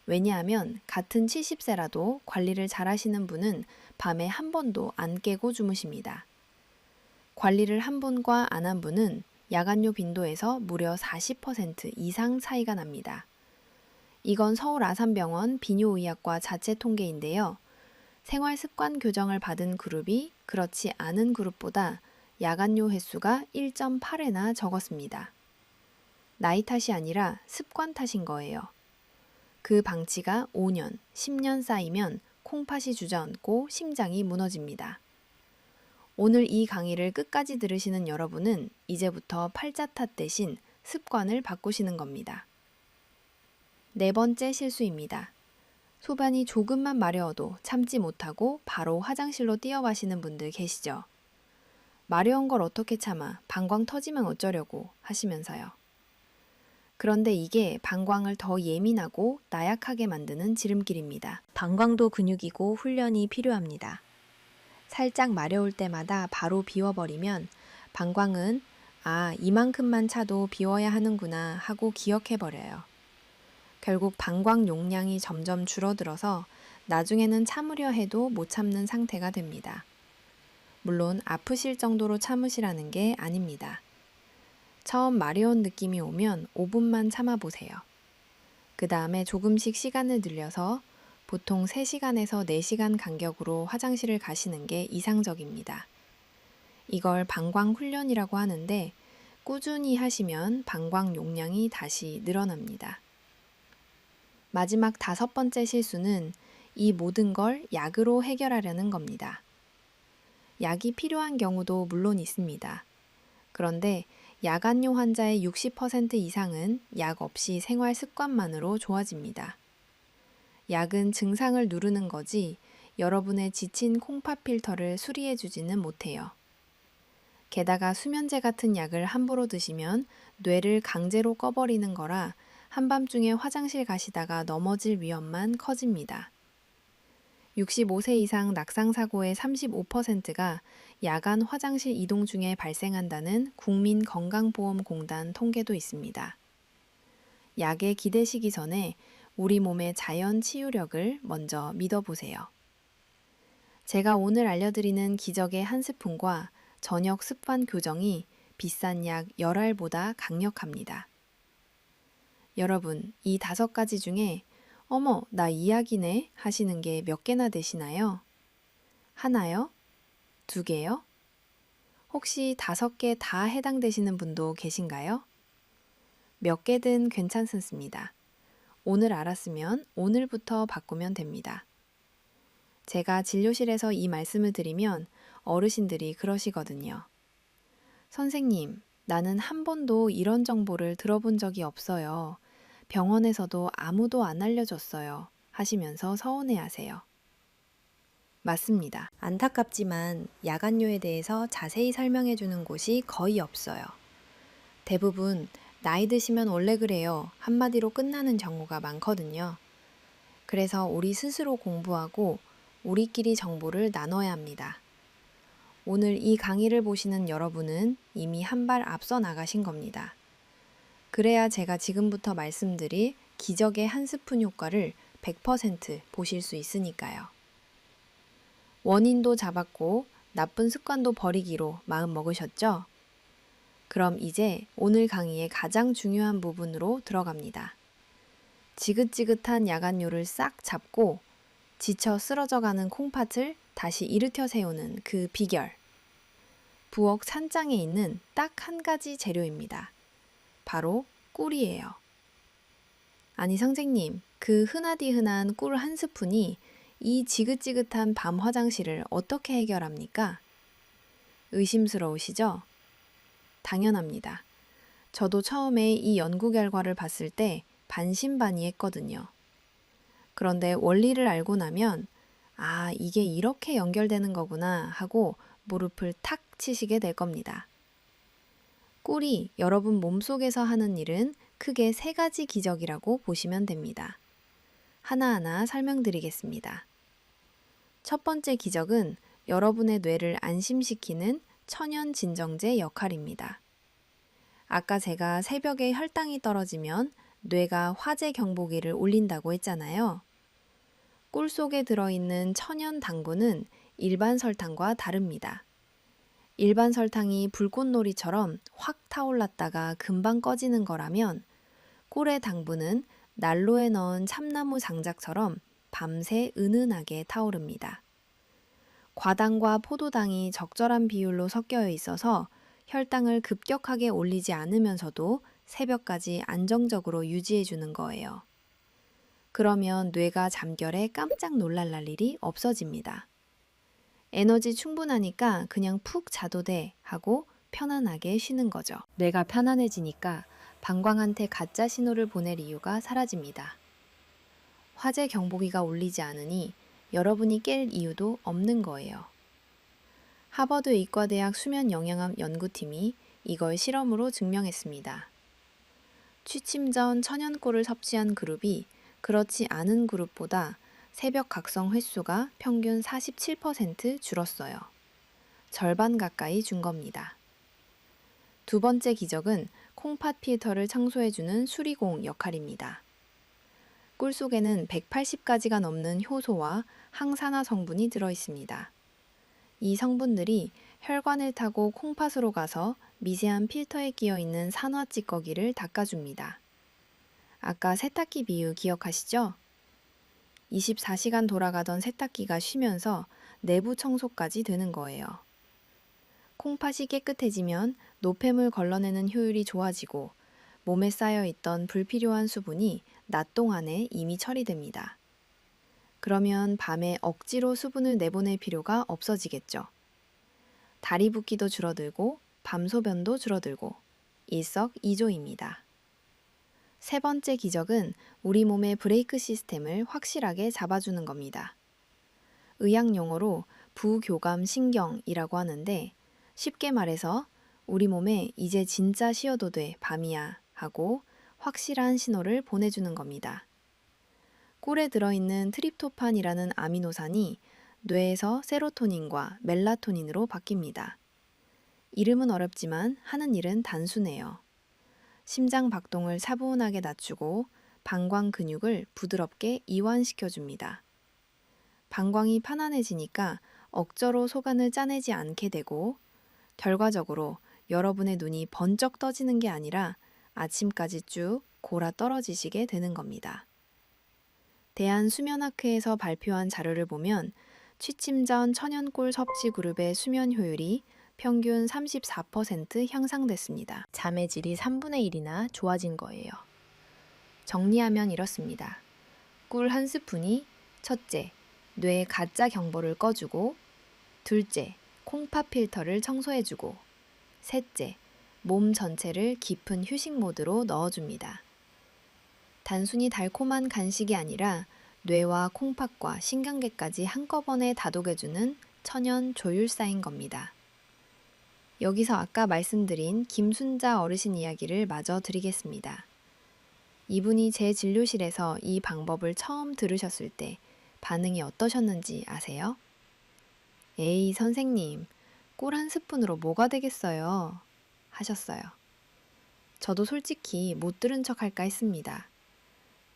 A: 왜냐하면 같은 70세라도 관리를 잘 하시는 분은 밤에 한 번도 안 깨고 주무십니다. 관리를 한 분과 안 한 분은 야간요 빈도에서 무려 40% 이상 차이가 납니다. 이건 서울 아산병원 비뇨의학과 자체 통계인데요. 생활습관 교정을 받은 그룹이 그렇지 않은 그룹보다 야간요 횟수가 1.8회나 적었습니다. 나이 탓이 아니라 습관 탓인 거예요. 그 방치가 5년, 10년 쌓이면 콩팥이 주저앉고 심장이 무너집니다. 오늘 이 강의를 끝까지 들으시는 여러분은 이제부터 팔자 탓 대신 습관을 바꾸시는 겁니다. 4번째 실수입니다. 소변이 조금만 마려워도 참지 못하고 바로 화장실로 뛰어가시는 분들 계시죠? 마려운 걸 어떻게 참아 방광 터지면 어쩌려고 하시면서요. 그런데 이게 방광을 더 예민하고 나약하게 만드는 지름길입니다. 방광도 근육이고 훈련이 필요합니다. 살짝 마려울 때마다 바로 비워버리면 방광은 이만큼만 차도 비워야 하는구나 하고 기억해버려요. 결국 방광 용량이 점점 줄어들어서 나중에는 참으려 해도 못 참는 상태가 됩니다. 물론 아프실 정도로 참으시라는 게 아닙니다. 처음 마려운 느낌이 오면 5분만 참아보세요. 그 다음에 조금씩 시간을 늘려서 보통 3시간에서 4시간 간격으로 화장실을 가시는 게 이상적입니다. 이걸 방광 훈련이라고 하는데 꾸준히 하시면 방광 용량이 다시 늘어납니다. 마지막 5번째 실수는 이 모든 걸 약으로 해결하려는 겁니다. 약이 필요한 경우도 물론 있습니다. 그런데 야간요 환자의 60% 이상은 약 없이 생활 습관만으로 좋아집니다. 약은 증상을 누르는 거지 여러분의 지친 콩팥 필터를 수리해 주지는 못해요. 게다가 수면제 같은 약을 함부로 드시면 뇌를 강제로 꺼버리는 거라 한밤중에 화장실 가시다가 넘어질 위험만 커집니다. 65세 이상 낙상사고의 35%가 야간 화장실 이동 중에 발생한다는 국민건강보험공단 통계도 있습니다. 약에 기대시기 전에 우리 몸의 자연 치유력을 먼저 믿어보세요. 제가 오늘 알려드리는 기적의 한 스푼과 저녁 습관 교정이 비싼 약 10알보다 강력합니다. 여러분, 이 5가지 중에 어머, 나 이 약이네 하시는 게 몇 개나 되시나요? 하나요? 2개요? 혹시 5개 다 해당되시는 분도 계신가요? 몇 개든 괜찮습니다. 오늘 알았으면 오늘부터 바꾸면 됩니다. 제가 진료실에서 이 말씀을 드리면 어르신들이 그러시거든요. 선생님, 나는 한 번도 이런 정보를 들어본 적이 없어요. 병원에서도 아무도 안 알려줬어요. 하시면서 서운해하세요. 맞습니다. 안타깝지만 야간요에 대해서 자세히 설명해주는 곳이 거의 없어요. 대부분 나이 드시면 원래 그래요. 한마디로 끝나는 경우가 많거든요. 그래서 우리 스스로 공부하고 우리끼리 정보를 나눠야 합니다. 오늘 이 강의를 보시는 여러분은 이미 한 발 앞서 나가신 겁니다. 그래야 제가 지금부터 말씀드릴 기적의 한 스푼 효과를 100% 보실 수 있으니까요. 원인도 잡았고 나쁜 습관도 버리기로 마음 먹으셨죠? 그럼 이제 오늘 강의의 가장 중요한 부분으로 들어갑니다. 지긋지긋한 야간요를 싹 잡고 지쳐 쓰러져가는 콩팥을 다시 일으켜 세우는 그 비결. 부엌 찬장에 있는 딱 한 가지 재료입니다. 바로 꿀이에요. 아니 선생님, 그 흔하디 흔한 꿀 한 스푼이 이 지긋지긋한 밤 화장실을 어떻게 해결합니까? 의심스러우시죠? 당연합니다. 저도 처음에 이 연구 결과를 봤을 때 반신반의했거든요. 그런데 원리를 알고 나면 아, 이게 이렇게 연결되는 거구나 하고 무릎을 탁 치시게 될 겁니다. 꿀이 여러분 몸속에서 하는 일은 크게 3가지 기적이라고 보시면 됩니다. 하나하나 설명드리겠습니다. 첫 번째 기적은 여러분의 뇌를 안심시키는 천연진정제 역할입니다. 아까 제가 새벽에 혈당이 떨어지면 뇌가 화재 경보기를 울린다고 했잖아요. 꿀 속에 들어있는 천연 당분은 일반 설탕과 다릅니다. 일반 설탕이 불꽃놀이처럼 확 타올랐다가 금방 꺼지는 거라면 꿀의 당분은 난로에 넣은 참나무 장작처럼 밤새 은은하게 타오릅니다. 과당과 포도당이 적절한 비율로 섞여 있어서 혈당을 급격하게 올리지 않으면서도 새벽까지 안정적으로 유지해 주는 거예요. 그러면 뇌가 잠결에 깜짝 놀랄 일이 없어집니다. 에너지 충분하니까 그냥 푹 자도 돼 하고 편안하게 쉬는 거죠. 뇌가 편안해지니까 방광한테 가짜 신호를 보낼 이유가 사라집니다. 화재 경보기가 울리지 않으니 여러분이 깰 이유도 없는 거예요. 하버드 의과대학 수면영양학 연구팀이 이걸 실험으로 증명했습니다. 취침 전 천연꿀을 섭취한 그룹이 그렇지 않은 그룹보다 새벽 각성 횟수가 평균 47% 줄었어요. 절반 가까이 준 겁니다. 두 번째 기적은 콩팥 필터를 청소해주는 수리공 역할입니다. 꿀 속에는 180가지가 넘는 효소와 항산화 성분이 들어있습니다. 이 성분들이 혈관을 타고 콩팥으로 가서 미세한 필터에 끼어 있는 산화 찌꺼기를 닦아줍니다. 아까 세탁기 비유 기억하시죠? 24시간 돌아가던 세탁기가 쉬면서 내부 청소까지 되는 거예요. 콩팥이 깨끗해지면 노폐물 걸러내는 효율이 좋아지고 몸에 쌓여있던 불필요한 수분이 낮 동안에 이미 처리됩니다. 그러면 밤에 억지로 수분을 내보낼 필요가 없어지겠죠. 다리 붓기도 줄어들고 밤소변도 줄어들고 일석이조입니다. 세 번째 기적은 우리 몸의 브레이크 시스템을 확실하게 잡아주는 겁니다. 의학 용어로 부교감 신경이라고 하는데 쉽게 말해서 우리 몸에 이제 진짜 쉬어도 돼 밤이야 하고 확실한 신호를 보내주는 겁니다. 꿀에 들어있는 트립토판이라는 아미노산이 뇌에서 세로토닌과 멜라토닌으로 바뀝니다. 이름은 어렵지만 하는 일은 단순해요. 심장 박동을 차분하게 낮추고 방광 근육을 부드럽게 이완시켜줍니다. 방광이 편안해지니까 억저로 소변을 짜내지 않게 되고 결과적으로 여러분의 눈이 번쩍 떠지는 게 아니라 아침까지 쭉 골아 떨어지시게 되는 겁니다. 대한수면학회에서 발표한 자료를 보면 취침 전 천연꿀 섭취 그룹의 수면 효율이 평균 34% 향상됐습니다. 잠의 질이 3분의 1이나 좋아진 거예요. 정리하면 이렇습니다. 꿀 한 스푼이 첫째, 뇌의 가짜 경보를 꺼주고 둘째, 콩팥 필터를 청소해주고 셋째, 몸 전체를 깊은 휴식 모드로 넣어줍니다. 단순히 달콤한 간식이 아니라 뇌와 콩팥과 신경계까지 한꺼번에 다독여주는 천연 조율사인 겁니다. 여기서 아까 말씀드린 김순자 어르신 이야기를 마저 드리겠습니다. 이분이 제 진료실에서 이 방법을 처음 들으셨을 때 반응이 어떠셨는지 아세요? 에이, 선생님, 꿀 한 스푼으로 뭐가 되겠어요? 하셨어요. 저도 솔직히 못 들은 척 할까 했습니다.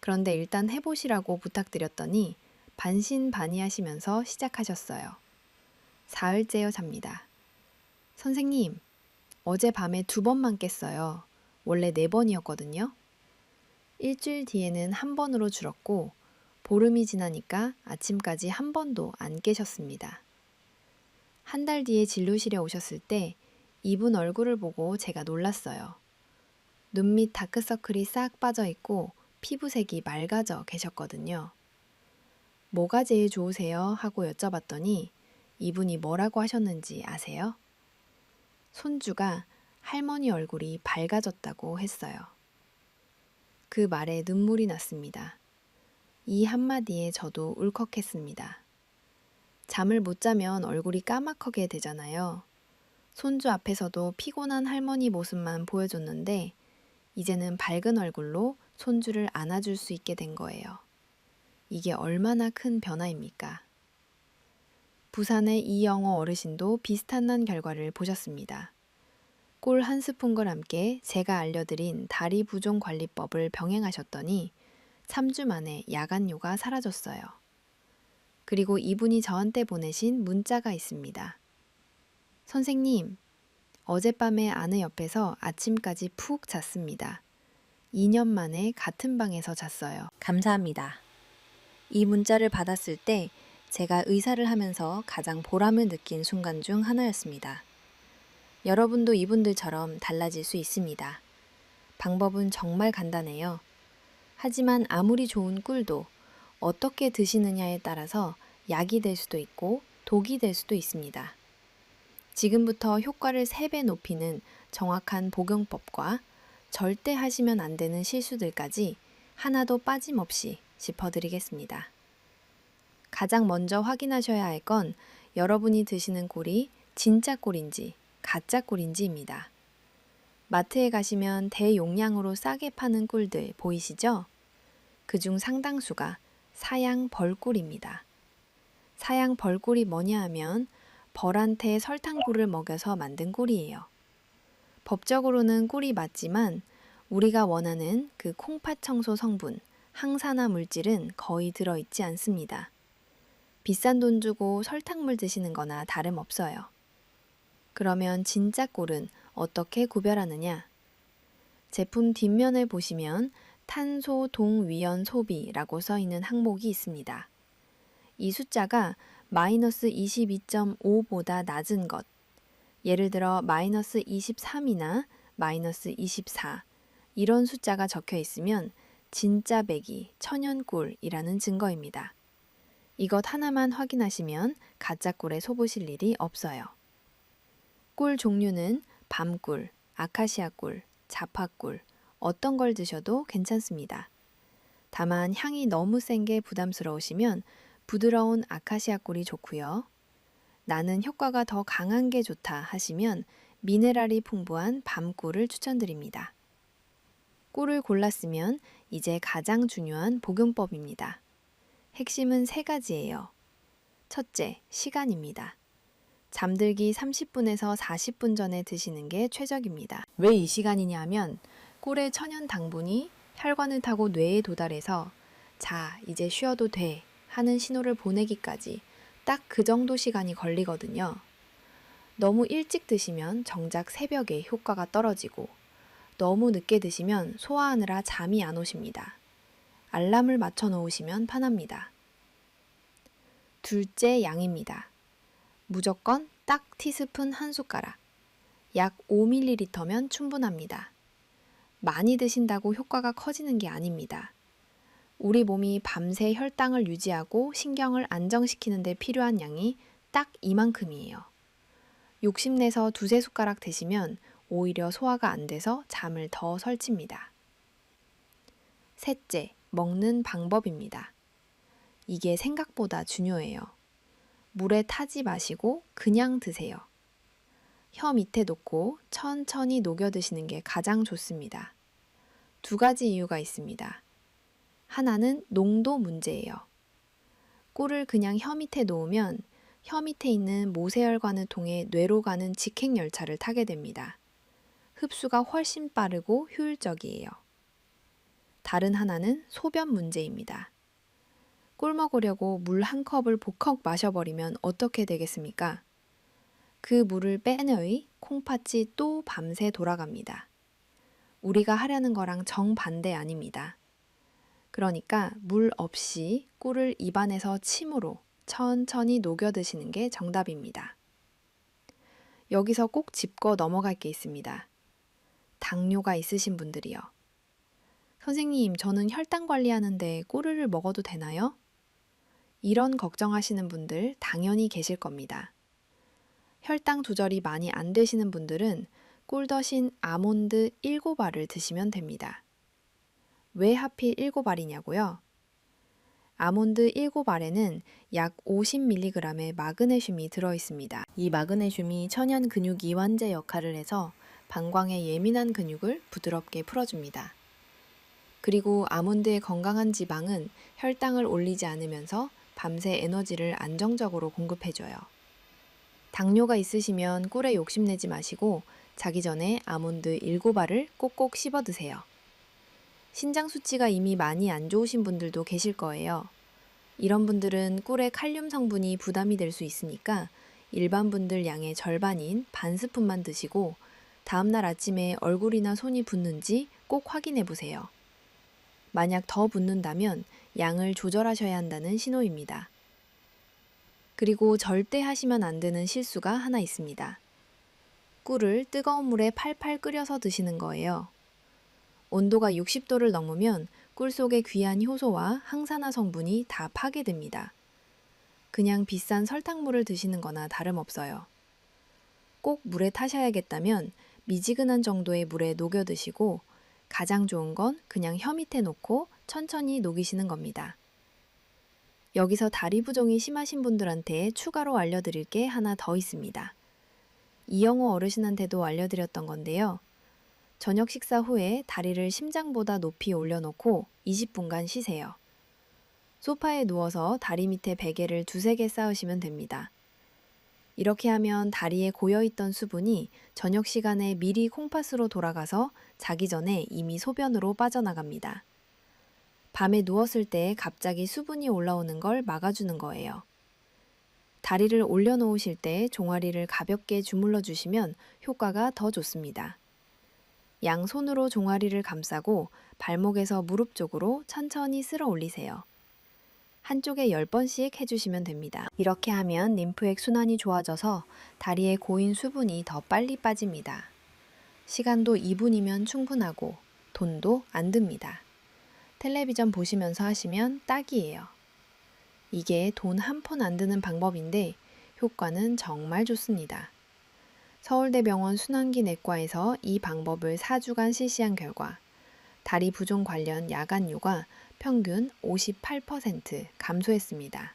A: 그런데 일단 해보시라고 부탁드렸더니 반신반의하시면서 시작하셨어요. 사흘째여 잡니다. 선생님, 어젯밤에 2번만 깼어요. 원래 4번이었거든요. 일주일 뒤에는 1번으로 줄었고 보름이 지나니까 아침까지 1번도 안 깨셨습니다. 한 달 뒤에 진료실에 오셨을 때 이분 얼굴을 보고 제가 놀랐어요. 눈 밑 다크서클이 싹 빠져 있고 피부색이 맑아져 계셨거든요. 뭐가 제일 좋으세요? 하고 여쭤봤더니 이분이 뭐라고 하셨는지 아세요? 손주가 할머니 얼굴이 밝아졌다고 했어요. 그 말에 눈물이 났습니다. 이 한마디에 저도 울컥했습니다. 잠을 못 자면 얼굴이 까맣게 되잖아요. 손주 앞에서도 피곤한 할머니 모습만 보여줬는데 이제는 밝은 얼굴로 손주를 안아줄 수 있게 된 거예요. 이게 얼마나 큰 변화입니까? 부산의 이영호 어르신도 비슷한 난 결과를 보셨습니다. 꿀 1스푼과 함께 제가 알려드린 다리 부종 관리법을 병행하셨더니 3주 만에 야간요가 사라졌어요. 그리고 이분이 저한테 보내신 문자가 있습니다. 선생님, 어젯밤에 아내 옆에서 아침까지 푹 잤습니다. 2년 만에 같은 방에서 잤어요. 감사합니다. 이 문자를 받았을 때 제가 의사를 하면서 가장 보람을 느낀 순간 중 하나였습니다. 여러분도 이분들처럼 달라질 수 있습니다. 방법은 정말 간단해요. 하지만 아무리 좋은 꿀도 어떻게 드시느냐에 따라서 약이 될 수도 있고 독이 될 수도 있습니다. 지금부터 효과를 3배 높이는 정확한 복용법과 절대 하시면 안 되는 실수들까지 하나도 빠짐없이 짚어드리겠습니다. 가장 먼저 확인하셔야 할 건 여러분이 드시는 꿀이 진짜 꿀인지 가짜 꿀인지입니다. 마트에 가시면 대용량으로 싸게 파는 꿀들 보이시죠? 그중 상당수가 사양 벌꿀입니다. 사양 벌꿀이 뭐냐 하면 벌한테 설탕꿀을 먹여서 만든 꿀이에요. 법적으로는 꿀이 맞지만 우리가 원하는 그 콩팥 청소 성분, 항산화 물질은 거의 들어있지 않습니다. 비싼 돈 주고 설탕물 드시는 거나 다름없어요. 그러면 진짜 꿀은 어떻게 구별하느냐? 제품 뒷면을 보시면 탄소 동위원 소비라고 써 있는 항목이 있습니다. 이 숫자가 마이너스 22.5보다 낮은 것, 예를 들어 마이너스 23이나 마이너스 24 이런 숫자가 적혀 있으면 진짜 배기, 천연꿀이라는 증거입니다. 이것 하나만 확인하시면 가짜 꿀에 속으실 일이 없어요. 꿀 종류는 밤꿀, 아카시아 꿀, 자파꿀, 어떤 걸 드셔도 괜찮습니다. 다만 향이 너무 센 게 부담스러우시면 부드러운 아카시아 꿀이 좋고요. 나는 효과가 더 강한 게 좋다 하시면 미네랄이 풍부한 밤꿀을 추천드립니다. 꿀을 골랐으면 이제 가장 중요한 복용법입니다. 핵심은 3가지예요. 첫째, 시간입니다. 잠들기 30분에서 40분 전에 드시는 게 최적입니다. 왜 이 시간이냐 하면 꿀의 천연 당분이 혈관을 타고 뇌에 도달해서 자, 이제 쉬어도 돼 하는 신호를 보내기까지 딱 그 정도 시간이 걸리거든요. 너무 일찍 드시면 정작 새벽에 효과가 떨어지고 너무 늦게 드시면 소화하느라 잠이 안 오십니다. 알람을 맞춰 놓으시면 편합니다. 둘째, 양입니다. 무조건 딱 티스푼 1숟가락, 약 5ml면 충분합니다. 많이 드신다고 효과가 커지는 게 아닙니다. 우리 몸이 밤새 혈당을 유지하고 신경을 안정시키는 데 필요한 양이 딱 이만큼이에요. 욕심내서 2-3숟가락 드시면 오히려 소화가 안 돼서 잠을 더 설칩니다. 셋째, 먹는 방법입니다. 이게 생각보다 중요해요. 물에 타지 마시고 그냥 드세요. 혀 밑에 놓고 천천히 녹여 드시는 게 가장 좋습니다. 두 가지 이유가 있습니다. 하나는 농도 문제예요. 꿀을 그냥 혀 밑에 놓으면 혀 밑에 있는 모세혈관을 통해 뇌로 가는 직행열차를 타게 됩니다. 흡수가 훨씬 빠르고 효율적이에요. 다른 하나는 소변 문제입니다. 꿀 먹으려고 물 한 컵을 복컥 마셔버리면 어떻게 되겠습니까? 그 물을 빼내의 콩팥이 또 밤새 돌아갑니다. 우리가 하려는 거랑 정반대 아닙니다. 그러니까 물 없이 꿀을 입안에서 침으로 천천히 녹여 드시는 게 정답입니다. 여기서 꼭 짚고 넘어갈 게 있습니다. 당뇨가 있으신 분들이요. 선생님, 저는 혈당 관리하는데 꿀을 먹어도 되나요? 이런 걱정하시는 분들 당연히 계실 겁니다. 혈당 조절이 많이 안 되시는 분들은 꿀 대신 아몬드 7알을 드시면 됩니다. 왜 하필 7알이냐고요? 아몬드 7알에는 약 50mg의 마그네슘이 들어있습니다. 이 마그네슘이 천연 근육 이완제 역할을 해서 방광의 예민한 근육을 부드럽게 풀어줍니다. 그리고 아몬드의 건강한 지방은 혈당을 올리지 않으면서 밤새 에너지를 안정적으로 공급해줘요. 당뇨가 있으시면 꿀에 욕심내지 마시고 자기 전에 아몬드 7알을 꼭꼭 씹어 드세요. 신장 수치가 이미 많이 안 좋으신 분들도 계실 거예요. 이런 분들은 꿀의 칼륨 성분이 부담이 될 수 있으니까 일반 분들 양의 절반인 반 스푼만 드시고 다음날 아침에 얼굴이나 손이 붓는지 꼭 확인해 보세요. 만약 더 붓는다면 양을 조절하셔야 한다는 신호입니다. 그리고 절대 하시면 안 되는 실수가 하나 있습니다. 꿀을 뜨거운 물에 팔팔 끓여서 드시는 거예요. 온도가 60도를 넘으면 꿀 속의 귀한 효소와 항산화 성분이 다 파괴됩니다. 그냥 비싼 설탕물을 드시는 거나 다름없어요. 꼭 물에 타셔야겠다면 미지근한 정도의 물에 녹여 드시고 가장 좋은 건 그냥 혀 밑에 놓고 천천히 녹이시는 겁니다. 여기서 다리 부종이 심하신 분들한테 추가로 알려드릴 게 하나 더 있습니다. 이영호 어르신한테도 알려드렸던 건데요. 저녁 식사 후에 다리를 심장보다 높이 올려놓고 20분간 쉬세요. 소파에 누워서 다리 밑에 베개를 2-3개 쌓으시면 됩니다. 이렇게 하면 다리에 고여있던 수분이 저녁 시간에 미리 콩팥으로 돌아가서 자기 전에 이미 소변으로 빠져나갑니다. 밤에 누웠을 때 갑자기 수분이 올라오는 걸 막아주는 거예요. 다리를 올려놓으실 때 종아리를 가볍게 주물러 주시면 효과가 더 좋습니다. 양손으로 종아리를 감싸고 발목에서 무릎 쪽으로 천천히 쓸어 올리세요. 한쪽에 10번씩 해주시면 됩니다. 이렇게 하면 림프액 순환이 좋아져서 다리에 고인 수분이 더 빨리 빠집니다. 시간도 2분이면 충분하고 돈도 안 듭니다. 텔레비전 보시면서 하시면 딱이에요. 이게 돈 한 푼 안 드는 방법인데 효과는 정말 좋습니다. 서울대병원 순환기 내과에서 이 방법을 4주간 실시한 결과 다리 부종 관련 야간요가 평균 58% 감소했습니다.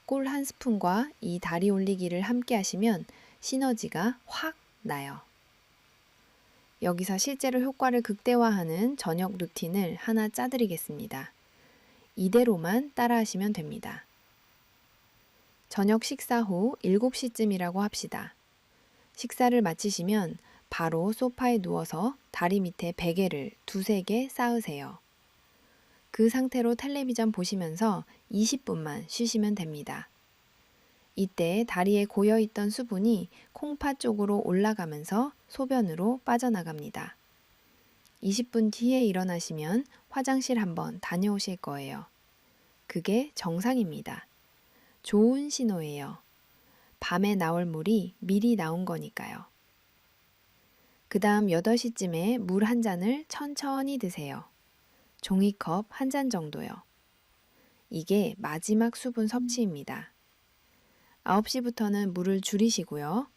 A: 꿀 한 스푼과 이 다리 올리기를 함께 하시면 시너지가 확 나요. 여기서 실제로 효과를 극대화하는 저녁 루틴을 하나 짜드리겠습니다. 이대로만 따라하시면 됩니다. 저녁 식사 후 7시쯤이라고 합시다. 식사를 마치시면 바로 소파에 누워서 다리 밑에 베개를 2-3개 쌓으세요. 그 상태로 텔레비전 보시면서 20분만 쉬시면 됩니다. 이때 다리에 고여있던 수분이 콩팥 쪽으로 올라가면서 소변으로 빠져나갑니다. 20분 뒤에 일어나시면 화장실 한번 다녀오실 거예요. 그게 정상입니다. 좋은 신호예요. 밤에 나올 물이 미리 나온 거니까요. 그 다음 8시쯤에 물 한 잔을 천천히 드세요. 종이컵 한 잔 정도요. 이게 마지막 수분 섭취입니다. 9시부터는 물을 줄이시고요.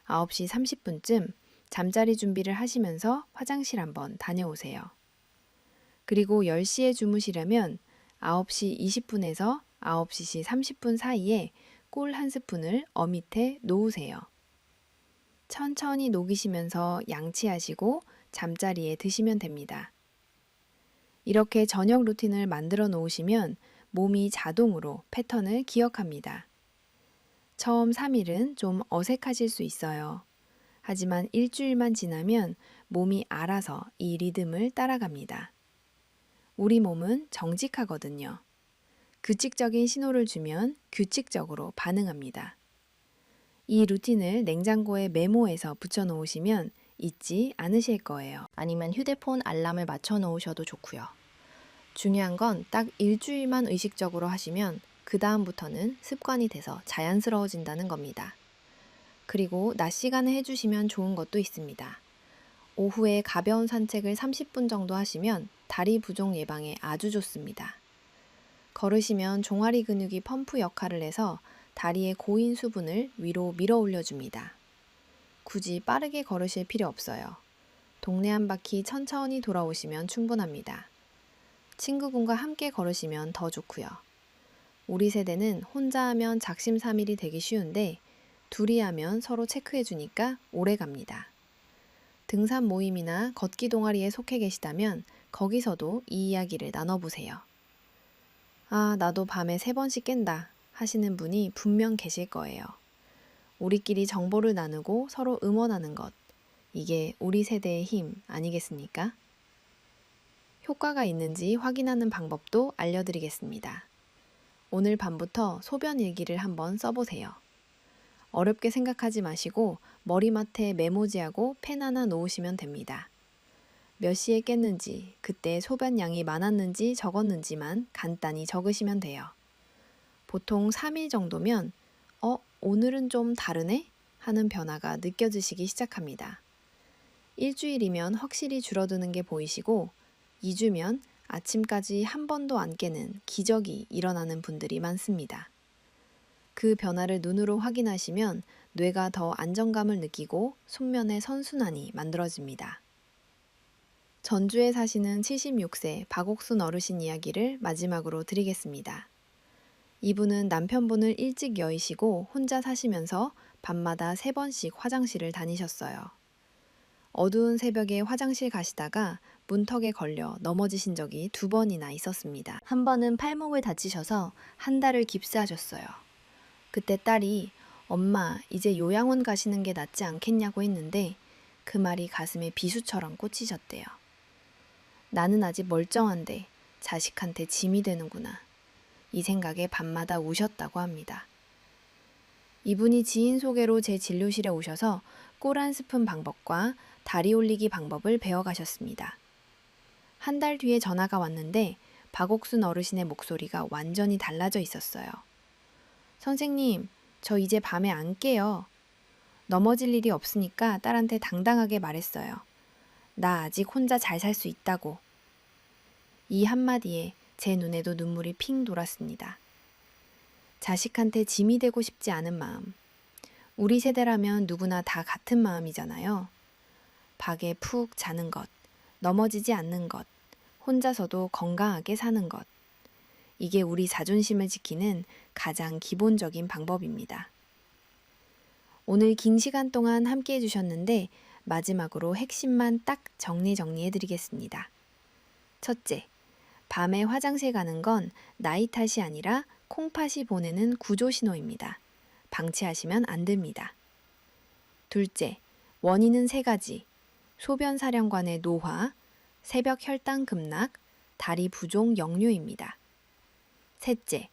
A: 9시 30분쯤 잠자리 준비를 하시면서 화장실 한번 다녀오세요. 그리고 10시에 주무시려면 9시 20분에서 9시 30분 사이에 꿀 한 스푼을 밑에 놓으세요. 천천히 녹이시면서 양치하시고 잠자리에 드시면 됩니다. 이렇게 저녁 루틴을 만들어 놓으시면 몸이 자동으로 패턴을 기억합니다. 처음 3일은 좀 어색하실 수 있어요. 하지만 일주일만 지나면 몸이 알아서 이 리듬을 따라갑니다. 우리 몸은 정직하거든요. 규칙적인 신호를 주면 규칙적으로 반응합니다. 이 루틴을 냉장고에 메모해서 붙여 놓으시면 잊지 않으실 거예요. 아니면 휴대폰 알람을 맞춰 놓으셔도 좋고요. 중요한 건 딱 일주일만 의식적으로 하시면 그 다음부터는 습관이 돼서 자연스러워진다는 겁니다. 그리고 낮 시간에 해주시면 좋은 것도 있습니다. 오후에 가벼운 산책을 30분 정도 하시면 다리 부종 예방에 아주 좋습니다. 걸으시면 종아리 근육이 펌프 역할을 해서 다리의 고인 수분을 위로 밀어 올려줍니다. 굳이 빠르게 걸으실 필요 없어요. 동네 한 바퀴 천천히 돌아오시면 충분합니다. 친구분과 함께 걸으시면 더 좋고요. 우리 세대는 혼자 하면 작심삼일이 되기 쉬운데 둘이 하면 서로 체크해 주니까 오래 갑니다. 등산 모임이나 걷기 동아리에 속해 계시다면 거기서도 이 이야기를 나눠보세요. 아, 나도 밤에 3번씩 깬다 하시는 분이 분명 계실 거예요. 우리끼리 정보를 나누고 서로 응원하는 것. 이게 우리 세대의 힘 아니겠습니까? 효과가 있는지 확인하는 방법도 알려드리겠습니다. 오늘 밤부터 소변 일기를 한번 써보세요. 어렵게 생각하지 마시고 머리맡에 메모지하고 펜 하나 놓으시면 됩니다. 몇 시에 깼는지, 그때 소변 양이 많았는지 적었는지만 간단히 적으시면 돼요. 보통 3일 정도면 오늘은 좀 다르네? 하는 변화가 느껴지시기 시작합니다. 일주일이면 확실히 줄어드는 게 보이시고 2주면 아침까지 한 번도 안 깨는 기적이 일어나는 분들이 많습니다. 그 변화를 눈으로 확인하시면 뇌가 더 안정감을 느끼고 숙면의 선순환이 만들어집니다. 전주에 사시는 76세 박옥순 어르신 이야기를 마지막으로 드리겠습니다. 이분은 남편분을 일찍 여의시고 혼자 사시면서 밤마다 3번씩 화장실을 다니셨어요. 어두운 새벽에 화장실 가시다가 문턱에 걸려 넘어지신 적이 2번이나 있었습니다. 한 번은 팔목을 다치셔서 한 달을 깁스하셨어요. 그때 딸이 엄마 이제 요양원 가시는 게 낫지 않겠냐고 했는데 그 말이 가슴에 비수처럼 꽂히셨대요. 나는 아직 멀쩡한데 자식한테 짐이 되는구나. 이 생각에 밤마다 우셨다고 합니다. 이분이 지인 소개로 제 진료실에 오셔서 꿀 한 스푼 방법과 다리 올리기 방법을 배워가셨습니다. 한 달 뒤에 전화가 왔는데 박옥순 어르신의 목소리가 완전히 달라져 있었어요. 선생님, 저 이제 밤에 안 깨요. 넘어질 일이 없으니까 딸한테 당당하게 말했어요. 나 아직 혼자 잘 살 수 있다고. 이 한마디에 제 눈에도 눈물이 핑 돌았습니다. 자식한테 짐이 되고 싶지 않은 마음. 우리 세대라면 누구나 다 같은 마음이잖아요. 박에 푹 자는 것, 넘어지지 않는 것, 혼자서도 건강하게 사는 것. 이게 우리 자존심을 지키는 가장 기본적인 방법입니다. 오늘 긴 시간 동안 함께 해주셨는데 마지막으로 핵심만 딱 정리해드리겠습니다. 첫째, 밤에 화장실 가는 건 나이 탓이 아니라 콩팥이 보내는 구조 신호입니다. 방치하시면 안 됩니다. 둘째, 원인은 3가지. 소변 사령관의 노화, 새벽 혈당 급락, 다리 부종 역류입니다. 셋째,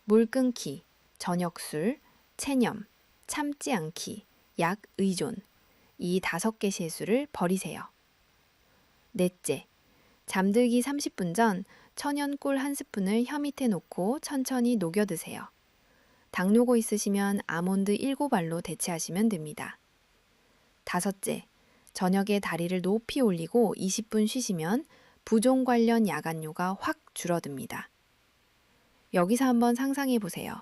A: 물 끊기, 저녁술, 체념, 참지 않기, 약 의존. 이 5개 실수를 버리세요. 넷째, 잠들기 30분 전 천연 꿀 한 스푼을 혀 밑에 놓고 천천히 녹여 드세요. 당뇨고 있으시면 아몬드 7알로 대체하시면 됩니다. 다섯째, 저녁에 다리를 높이 올리고 20분 쉬시면 부종 관련 야간뇨가 확 줄어듭니다. 여기서 한번 상상해 보세요.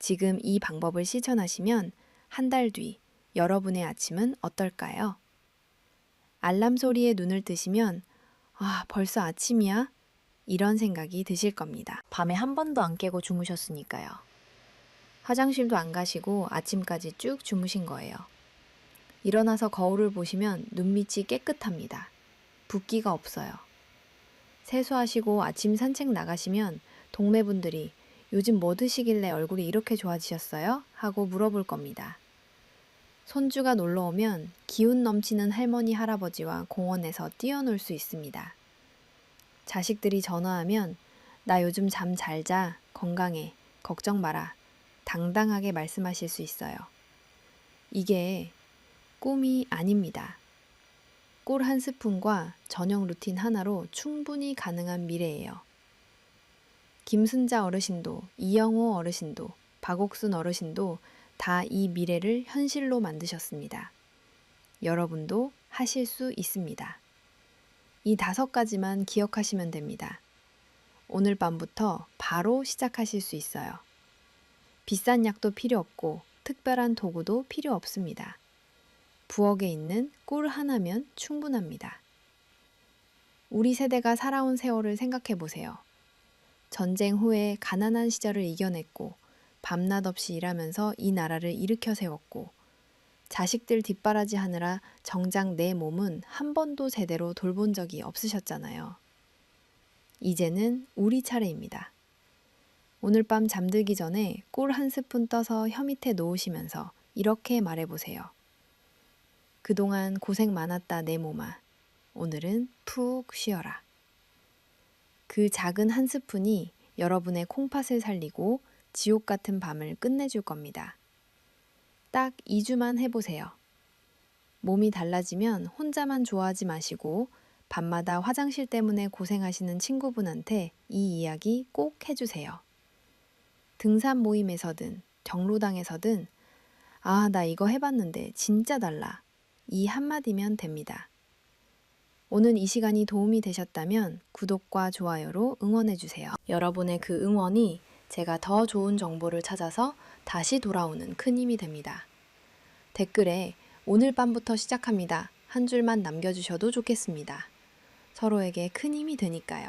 A: 지금 이 방법을 실천하시면 한 달 뒤 여러분의 아침은 어떨까요? 알람 소리에 눈을 뜨시면 아, 벌써 아침이야? 이런 생각이 드실 겁니다. 밤에 한 번도 안 깨고 주무셨으니까요. 화장실도 안 가시고 아침까지 쭉 주무신 거예요. 일어나서 거울을 보시면 눈밑이 깨끗합니다. 붓기가 없어요. 세수하시고 아침 산책 나가시면 동네 분들이 요즘 뭐 드시길래 얼굴이 이렇게 좋아지셨어요? 하고 물어볼 겁니다. 손주가 놀러 오면 기운 넘치는 할머니, 할아버지와 공원에서 뛰어놀 수 있습니다. 자식들이 전화하면 나 요즘 잠 잘 자, 건강해, 걱정 마라, 당당하게 말씀하실 수 있어요. 이게 꿈이 아닙니다. 꿀 한 스푼과 저녁 루틴 하나로 충분히 가능한 미래예요. 김순자 어르신도, 이영호 어르신도, 박옥순 어르신도 다 이 미래를 현실로 만드셨습니다. 여러분도 하실 수 있습니다. 이 5가지만 기억하시면 됩니다. 오늘 밤부터 바로 시작하실 수 있어요. 비싼 약도 필요 없고 특별한 도구도 필요 없습니다. 부엌에 있는 꿀 하나면 충분합니다. 우리 세대가 살아온 세월을 생각해 보세요. 전쟁 후에 가난한 시절을 이겨냈고 밤낮 없이 일하면서 이 나라를 일으켜 세웠고 자식들 뒷바라지 하느라 정작 내 몸은 한 번도 제대로 돌본 적이 없으셨잖아요. 이제는 우리 차례입니다. 오늘 밤 잠들기 전에 꿀 한 스푼 떠서 혀 밑에 놓으시면서 이렇게 말해보세요. 그동안 고생 많았다 내 몸아. 오늘은 푹 쉬어라. 그 작은 한 스푼이 여러분의 콩팥을 살리고 지옥 같은 밤을 끝내줄 겁니다. 딱 2주만 해보세요. 몸이 달라지면 혼자만 좋아하지 마시고 밤마다 화장실 때문에 고생하시는 친구분한테 이 이야기 꼭 해주세요. 등산 모임에서든 경로당에서든 아, 나 이거 해봤는데 진짜 달라. 이 한마디면 됩니다. 오늘 이 시간이 도움이 되셨다면 구독과 좋아요로 응원해주세요. 여러분의 그 응원이 제가 더 좋은 정보를 찾아서 다시 돌아오는 큰 힘이 됩니다. 댓글에 오늘 밤부터 시작합니다. 한 줄만 남겨주셔도 좋겠습니다. 서로에게 큰 힘이 되니까요.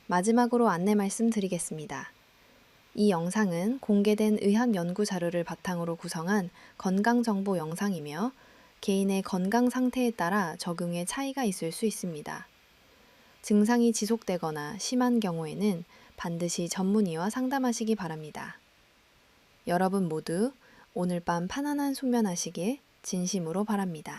A: 마지막으로 안내 말씀드리겠습니다. 이 영상은 공개된 의학 연구 자료를 바탕으로 구성한 건강정보 영상이며 개인의 건강 상태에 따라 적용에 차이가 있을 수 있습니다. 증상이 지속되거나 심한 경우에는 반드시 전문의와 상담하시기 바랍니다. 여러분 모두 오늘 밤 편안한 숙면하시길 진심으로 바랍니다.